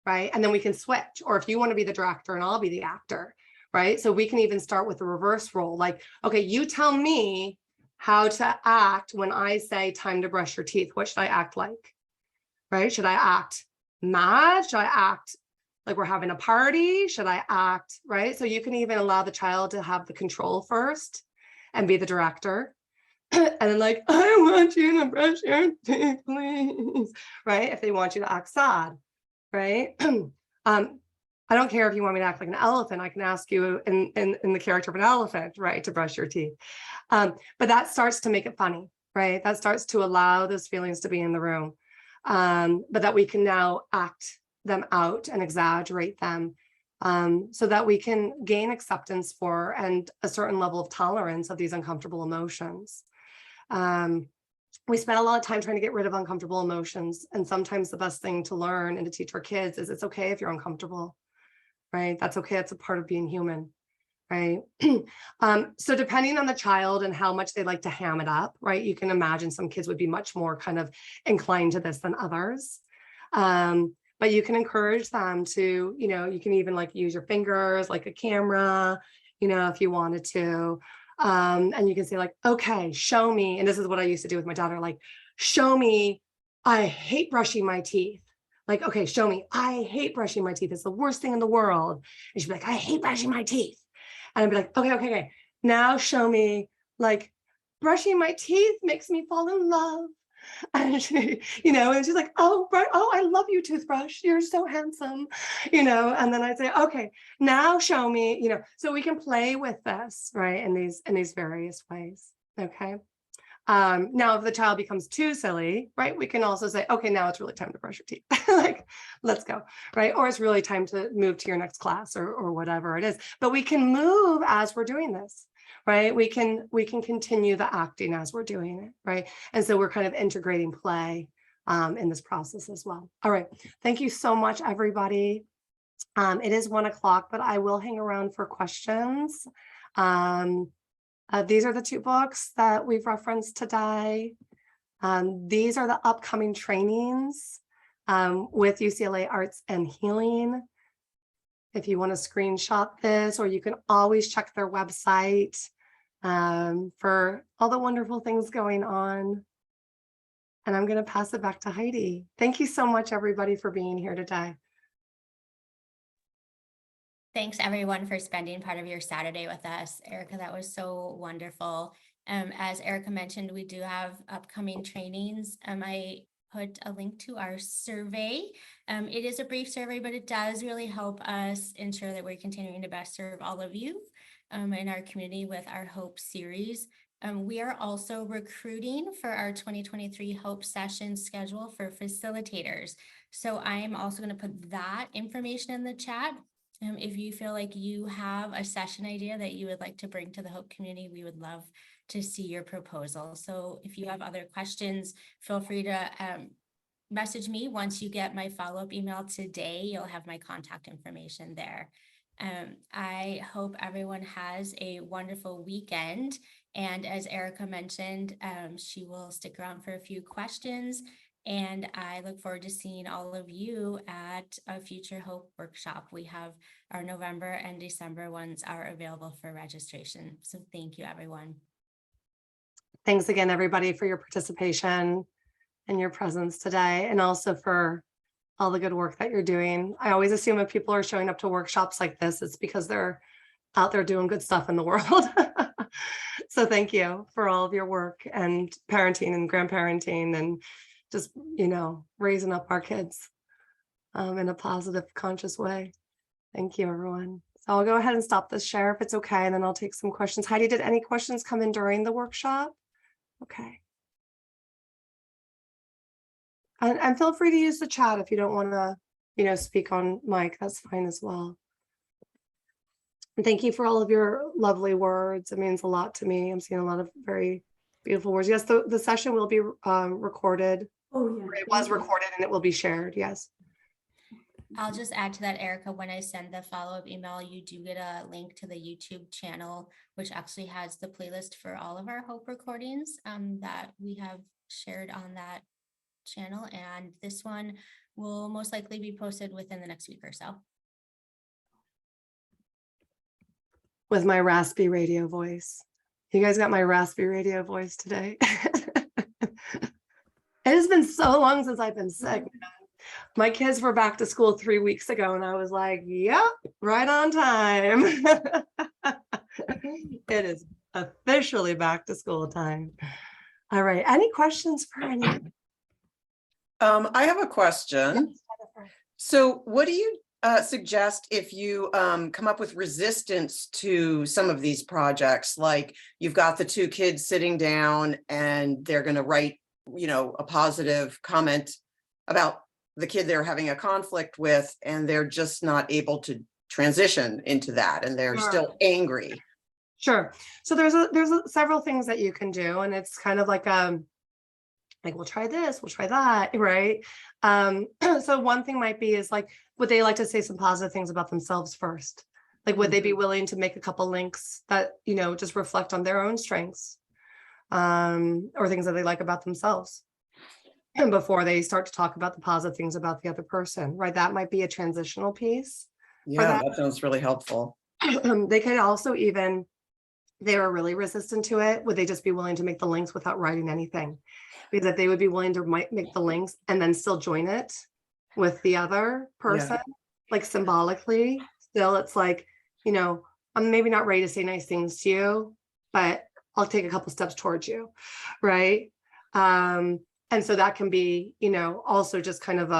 Right. And then we can switch, or if you want to be the director and I'll be the actor. Right. So we can even start with the reverse role. Like, okay, you tell me how to act when I say time to brush your teeth. What should I act like? Right. Should I act mad? Should I act like we're having a party? Should I act right? So you can even allow the child to have the control first and be the director. And then like, I want you to brush your teeth, please. Right. If they want you to act sad. Right. I don't care if you want me to act like an elephant. I can ask you in the character of an elephant, right, to brush your teeth. But that starts to make it funny, right? That starts to allow those feelings to be in the room, but that we can now act them out and exaggerate them, so that we can gain acceptance for and a certain level of tolerance of these uncomfortable emotions. We spend a lot of time trying to get rid of uncomfortable emotions. And sometimes the best thing to learn and to teach our kids is it's okay if you're uncomfortable, right? That's okay. It's a part of being human, right? So depending on the child and how much they like to ham it up, right? You can imagine some kids would be much more kind of inclined to this than others. But you can encourage them to, you can even like use your fingers, like a camera, if you wanted to. And you can say like, okay, show me. And this is what I used to do with my daughter, like, show me, I hate brushing my teeth. Like, okay, show me, I hate brushing my teeth. It's the worst thing in the world. And she'd be like, I hate brushing my teeth. And I'd be like, okay. Now show me, like, brushing my teeth makes me fall in love. And she, and she's like, oh, right. Oh, I love you, toothbrush. You're so handsome. And then I'd say, okay, now show me, so we can play with this, right? In these various ways. Okay. Now, if the child becomes too silly, right, we can also say, okay, now it's really time to brush your teeth. Like, let's go, right? Or it's really time to move to your next class or whatever it is. But we can move as we're doing this, right? We can continue the acting as we're doing it, right? And so we're kind of integrating play in this process as well. All right. Thank you so much, everybody. It is 1:00, but I will hang around for questions. These are the 2 books that we've referenced today. These are the upcoming trainings with UCLA Arts and Healing. If you want to screenshot this, or you can always check their website for all the wonderful things going on. And I'm going to pass it back to Heidi. Thank you so much, everybody, for being here today. Thanks everyone for spending part of your Saturday with us. Erica, that was so wonderful. As Erica mentioned, we do have upcoming trainings. I put a link to our survey. It is a brief survey, but it does really help us ensure that we're continuing to best serve all of you in our community with our Hope series. We are also recruiting for our 2023 Hope session schedule for facilitators. So I am also going to put that information in the chat. If you feel like you have a session idea that you would like to bring to the Hope community, we would love to see your proposal. So if you have other questions, feel free to message me. Once you get my follow-up email today, you'll have my contact information there. I hope everyone has a wonderful weekend. And as Erica mentioned, she will stick around for a few questions. And I look forward to seeing all of you at a future Hope workshop. We have our November and December ones are available for registration. So thank you, everyone. Thanks again, everybody, for your participation and your presence today, and also for all the good work that you're doing. I always assume if people are showing up to workshops like this, it's because they're out there doing good stuff in the world. So thank you for all of your work and parenting and grandparenting and just, raising up our kids in a positive, conscious way. Thank you, everyone. So I'll go ahead and stop this share if it's okay, and then I'll take some questions. Heidi, did any questions come in during the workshop? Okay. And feel free to use the chat if you don't want to, speak on mic. That's fine as well. And thank you for all of your lovely words. It means a lot to me. I'm seeing a lot of very beautiful words. Yes, the session will be recorded. Oh, yeah. It was recorded and it will be shared. Yes. I'll just add to that, Erica, when I send the follow-up email, you do get a link to the YouTube channel, which actually has the playlist for all of our Hope recordings that we have shared on that channel. And this one will most likely be posted within the next week or so. With my raspy radio voice. You guys got my raspy radio voice today. It has been so long since I've been sick. My kids were back to school 3 weeks ago, and I was like, yep, right on time. It is officially back to school time. All right. Any questions for anyone? I have a question. So what do you suggest if you come up with resistance to some of these projects? Like you've got the 2 kids sitting down and they're going to write, a positive comment about the kid they're having a conflict with, and they're just not able to transition into that, and they're still angry. Sure. So there's several things that you can do, and it's kind of like we'll try this, we'll try that, right? So one thing might be is like, would they like to say some positive things about themselves first? Like, would they be willing to make a couple links that, just reflect on their own strengths or things that they like about themselves? And before they start to talk about the positive things about the other person, right? That might be a transitional piece. Yeah, that sounds really helpful. They could also even, they were really resistant to it, would they just be willing to make the links without writing anything? Because if they would be willing to make the links and then still join it with the other person, like symbolically, still it's like, I'm maybe not ready to say nice things to you, but I'll take a couple steps towards you, right? And so that can be, also just kind of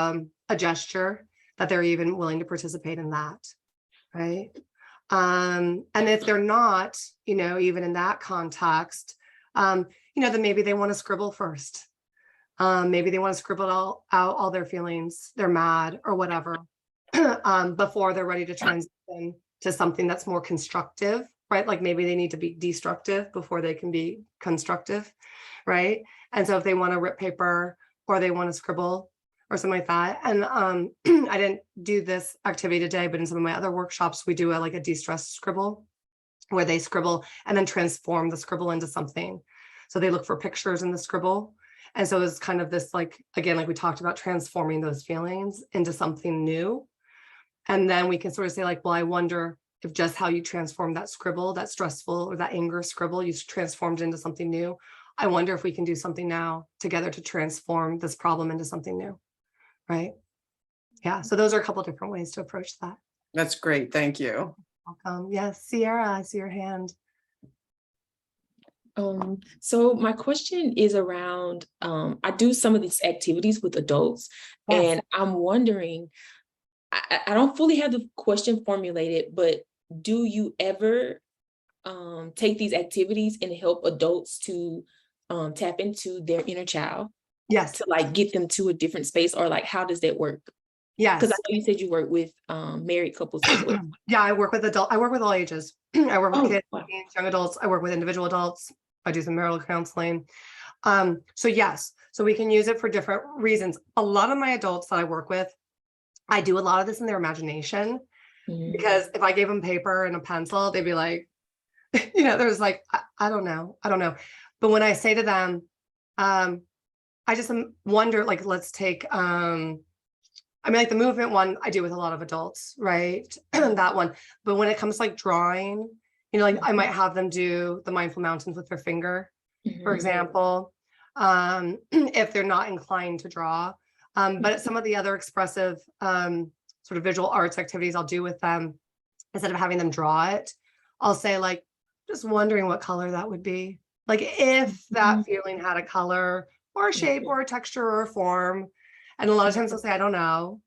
a gesture that they're even willing to participate in that, right? And if they're not, even in that context, then maybe they want to scribble first. Maybe they want to scribble out all their feelings, they're mad or whatever, before they're ready to transition to something that's more constructive, right? Like maybe they need to be destructive before they can be constructive, right? And so if they want to rip paper or they want to scribble or something like that. And I didn't do this activity today, but in some of my other workshops, we do a de-stress scribble where they scribble and then transform the scribble into something. So they look for pictures in the scribble. And so it's kind of this, again, like we talked about, transforming those feelings into something new. And then we can sort of say well, I wonder if just how you transform that scribble, that stressful or that anger scribble, you transformed into something new. I wonder if we can do something now together to transform this problem into something new, right? Yeah, so those are a couple of different ways to approach that. That's great. Thank you. Welcome. Yes, Sierra, I see your hand. So my question is around, I do some of these activities with adults, Yes. and I'm wondering, I don't fully have the question formulated, but do you ever take these activities and help adults to tap into their inner child? Yes. To get them to a different space, or how does that work? Yes. Because I know you said you work with married couples as well. Yeah, I work with all ages. I work with kids, wow. young adults. I work with individual adults. I do some marital counseling. So yes, so we can use it for different reasons. A lot of my adults that I work with, I do a lot of this in their imagination, because if I gave them paper and a pencil, they'd be like, there's I don't know. But when I say to them, I just wonder, let's take, the movement one I do with a lot of adults, right? That one. But when it comes to drawing, I might have them do the mindful mountains with their finger, for example, if they're not inclined to draw. But some of the other expressive sort of visual arts activities I'll do with them, instead of having them draw it, I'll say just wondering what color that would be. If that feeling had a color or a shape or a texture or a form. And a lot of times they'll say, I don't know.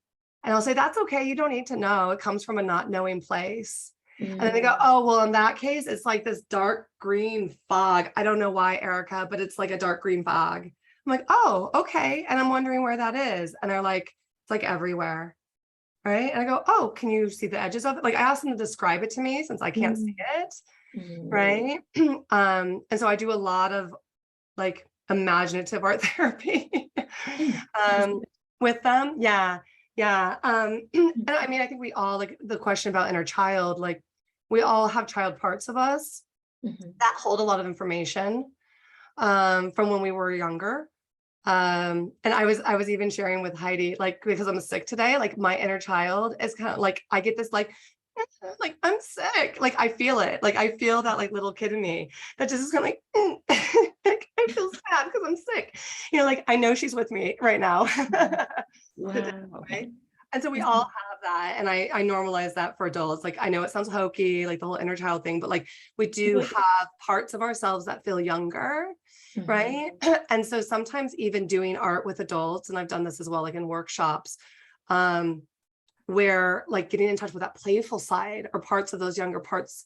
And I'll say, that's okay. You don't need to know. It comes from a not knowing place. And then they go, oh, well, in that case, it's this dark green fog. I don't know why, Erica, but it's a dark green fog. I'm like, oh, okay. And I'm wondering where that is. And they're like, it's everywhere. Right. And I go, oh, can you see the edges of it? I asked them to describe it to me since I can't see it. Right. And so I do a lot of imaginative art therapy with them. Yeah. Yeah. And I think we all, the question about inner child, we all have child parts of us that hold a lot of information from when we were younger. And I was even sharing with Heidi, because I'm sick today, my inner child is kind of I get this I'm sick. I feel it. I feel that little kid in me that just is kind of I feel sad because I'm sick. I know she's with me right now. Wow. Right? And so we all have that. And I normalize that for adults. I know it sounds hokey, the whole inner child thing, but we do have parts of ourselves that feel younger. Right. And so sometimes even doing art with adults, and I've done this as well, in workshops, where getting in touch with that playful side or parts of those younger parts,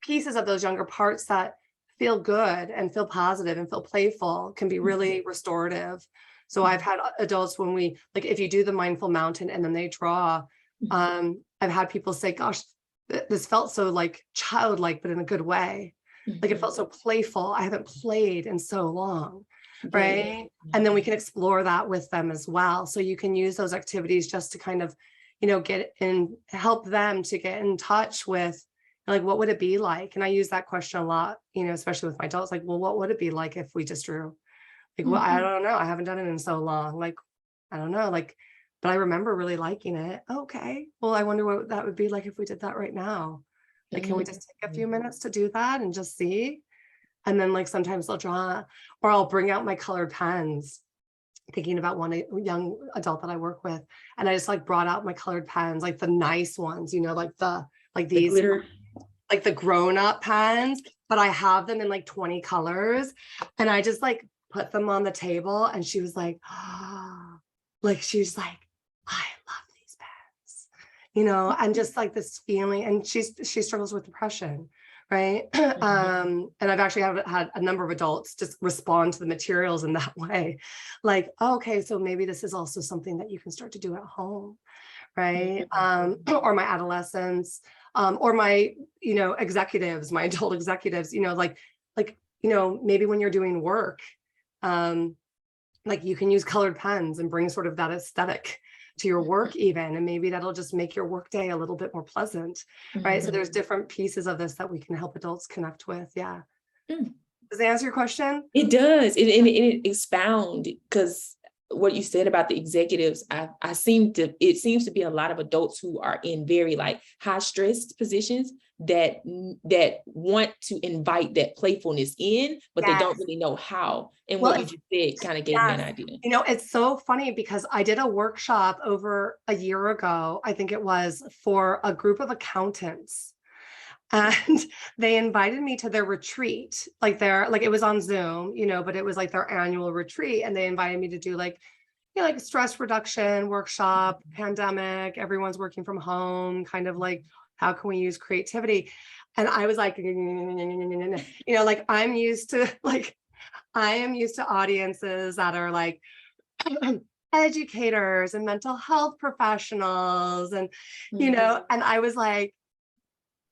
pieces of those younger parts that feel good and feel positive and feel playful can be really restorative. So I've had adults when we, if you do the mindful mountain and then they draw, I've had people say, gosh, this felt so childlike, but in a good way. It felt so playful. I haven't played in so long. Right. And then we can explore that with them as well. So you can use those activities just to kind of, get in, help them to get in touch with what would it be like? And I use that question a lot, especially with my adults, well, what would it be like if we just drew? Well, I don't know. I haven't done it in so long. I don't know, but I remember really liking it. Okay. Well, I wonder what that would be like if we did that right now. Can we just take a few minutes to do that and just see? And then sometimes I'll draw, or I'll bring out my colored pens, thinking about one young adult that I work with. And I just brought out my colored pens, the nice ones, these glitter, the grown-up pens, but I have them in 20 colors. And I just put them on the table, and she was like, oh, like, she was like, I love these pens, you know, and just like this feeling, and she struggles with depression, right? And I've actually had a number of adults just respond to the materials in that way, like, oh, okay, so maybe this is also something that you can start to do at home, right? Or my adolescents, or my, you know, executives, my adult executives, you know, like, you know, maybe when you're doing work, like you can use colored pens and bring sort of that aesthetic to your work even, and maybe that'll just make your work day a little bit more pleasant, right? So there's different pieces of this that we can help adults connect with. Yeah. Does that answer your question? It does. It expound, because what you said about the executives, it seems to be a lot of adults who are in very like high stressed positions that want to invite that playfulness in, but they don't really know how. And what you just said kind of gave me an idea. You know, it's so funny because I did a workshop over a year ago, I think it was, for a group of accountants. And they invited me to their retreat, like it was on Zoom, you know, but it was like their annual retreat. And they invited me to do like, you know, like stress reduction workshop, pandemic, everyone's working from home, kind of like, how can we use creativity? And I was like, you know, like I am used to audiences that are like educators and mental health professionals. And, you know, and I was like,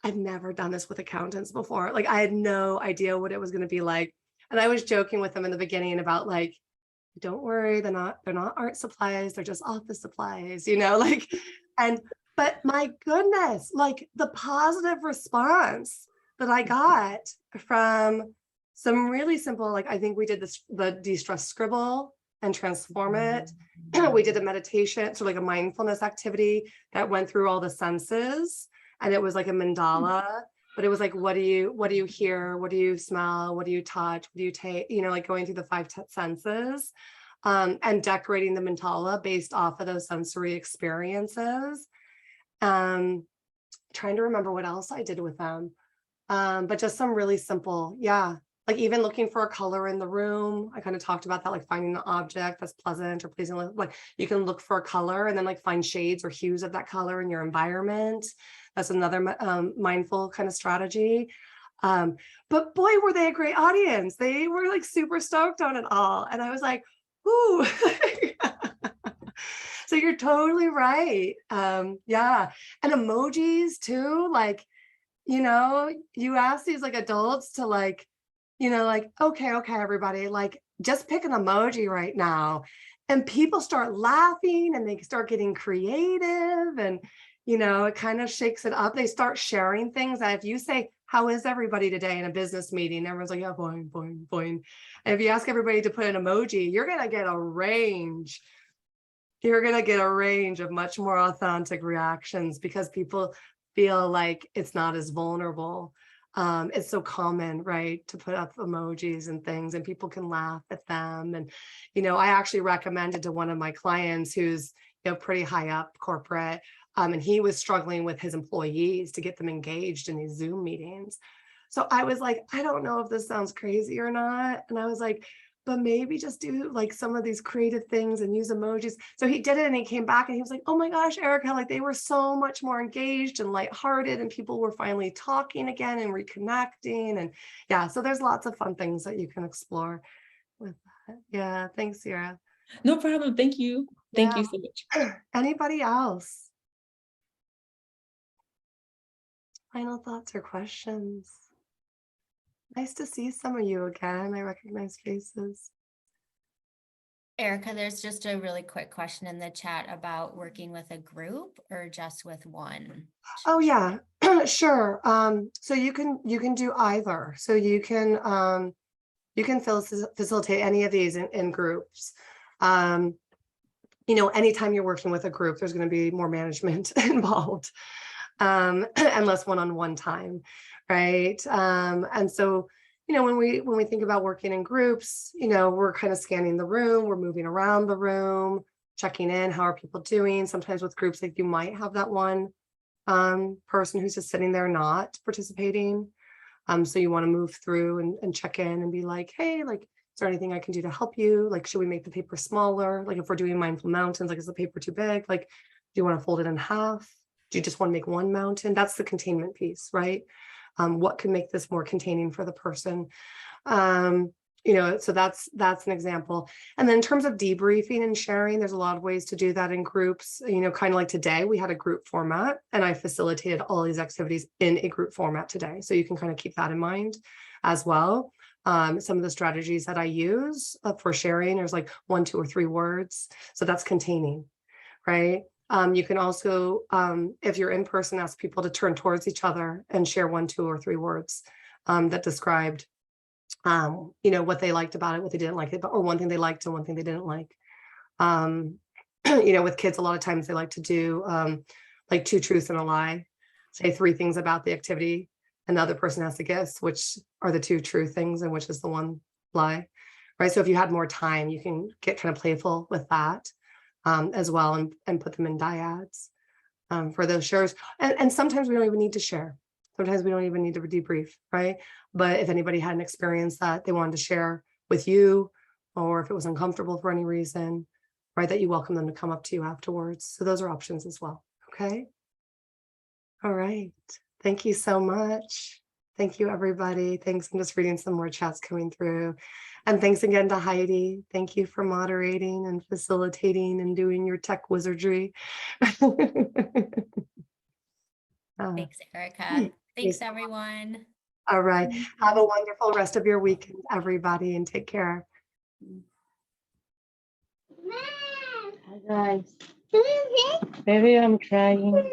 I've never done this with accountants before. Like I had no idea what it was going to be like. And I was joking with them in the beginning about like, don't worry, they're not art supplies, they're just office supplies, you know, like, but my goodness, like the positive response that I got from some really simple, like I think we did the de-stress scribble and transform it. We did a meditation, so like a mindfulness activity that went through all the senses. And it was like a mandala, but it was like, what do you hear? What do you smell? What do you touch? What do you taste? You know, like going through the five senses, and decorating the mandala based off of those sensory experiences. Trying to remember what else I did with them. But just some really simple, yeah. Like even looking for a color in the room. I kind of talked about that, like finding an object that's pleasant or pleasing. Like you can look for a color and then like find shades or hues of that color in your environment. That's another mindful kind of strategy. But boy, were they a great audience. They were like super stoked on it all. And I was like, ooh. So you're totally right. Yeah. And emojis too. Like, you know, you ask these like adults to like, you know, like, okay, everybody, like just pick an emoji right now. And people start laughing and they start getting creative, and, you know, it kind of shakes it up. They start sharing things that if you say, how is everybody today in a business meeting? Everyone's like, yeah, boing, boing, boing. And if you ask everybody to put an emoji, you're going to get a range. You're going to get a range of much more authentic reactions because people feel like it's not as vulnerable. It's so common, right, to put up emojis and things, and people can laugh at them. And, you know, I actually recommended to one of my clients who's, you know, pretty high up corporate, and he was struggling with his employees to get them engaged in these Zoom meetings. So I was like, I don't know if this sounds crazy or not. And I was like, but maybe just do like some of these creative things and use emojis. So he did it, and he came back and he was like, oh my gosh, Erica, like they were so much more engaged and lighthearted, and people were finally talking again and reconnecting. And yeah, so there's lots of fun things that you can explore with that. Yeah, thanks, Sierra. No problem. Thank you. Thank you so much. Anybody else? Final thoughts or questions? Nice to see some of you again. I recognize faces. Erica, there's just a really quick question in the chat about working with a group or just with one. Oh yeah, sure. So you can do either. So you can facilitate any of these in groups. You know, anytime you're working with a group, there's going to be more management involved, and less one-on-one time, right? And so, you know, when we think about working in groups, you know, we're kind of scanning the room, we're moving around the room, checking in, how are people doing? Sometimes with groups, like you might have that one person who's just sitting there not participating. So you want to move through and check in and be like, hey, like, Is there anything I can do to help you? Like, should we make the paper smaller? Like if we're doing mindful mountains, like is the paper too big? Like, do you want to fold it in half? Do you just want to make one mountain? That's the containment piece, right? What can make this more containing for the person? So that's an example. And then in terms of debriefing and sharing, there's a lot of ways to do that in groups, kind of like today, we had a group format and I facilitated all these activities in a group format today. So you can kind of keep that in mind as well. Some of the strategies that I use for sharing, there's like 1, 2, or 3 words. So that's containing, right? You can also, if you're in person, ask people to turn towards each other and share 1, 2, or 3 words that described what they liked about it, what they didn't like it, or one thing they liked and one thing they didn't like. With kids, a lot of times they like to do like 2 truths and a lie, say 3 things about the activity, and the other person has to guess which are the 2 true things and which is the 1 lie, right? So if you had more time, you can get kind of playful with that as well and put them in dyads for those shares. And sometimes we don't even need to share. Sometimes we don't even need to debrief, right? But if anybody had an experience that they wanted to share with you, or if it was uncomfortable for any reason, right, that you welcome them to come up to you afterwards. So those are options as well. Okay. All right. Thank you so much. Thank you, everybody. Thanks. I'm just reading some more chats coming through. And thanks again to Heidi. Thank you for moderating and facilitating and doing your tech wizardry. Thanks, Erica. Thanks, everyone. All right. Have a wonderful rest of your weekend, everybody, and take care. Hi guys. Baby, I'm trying.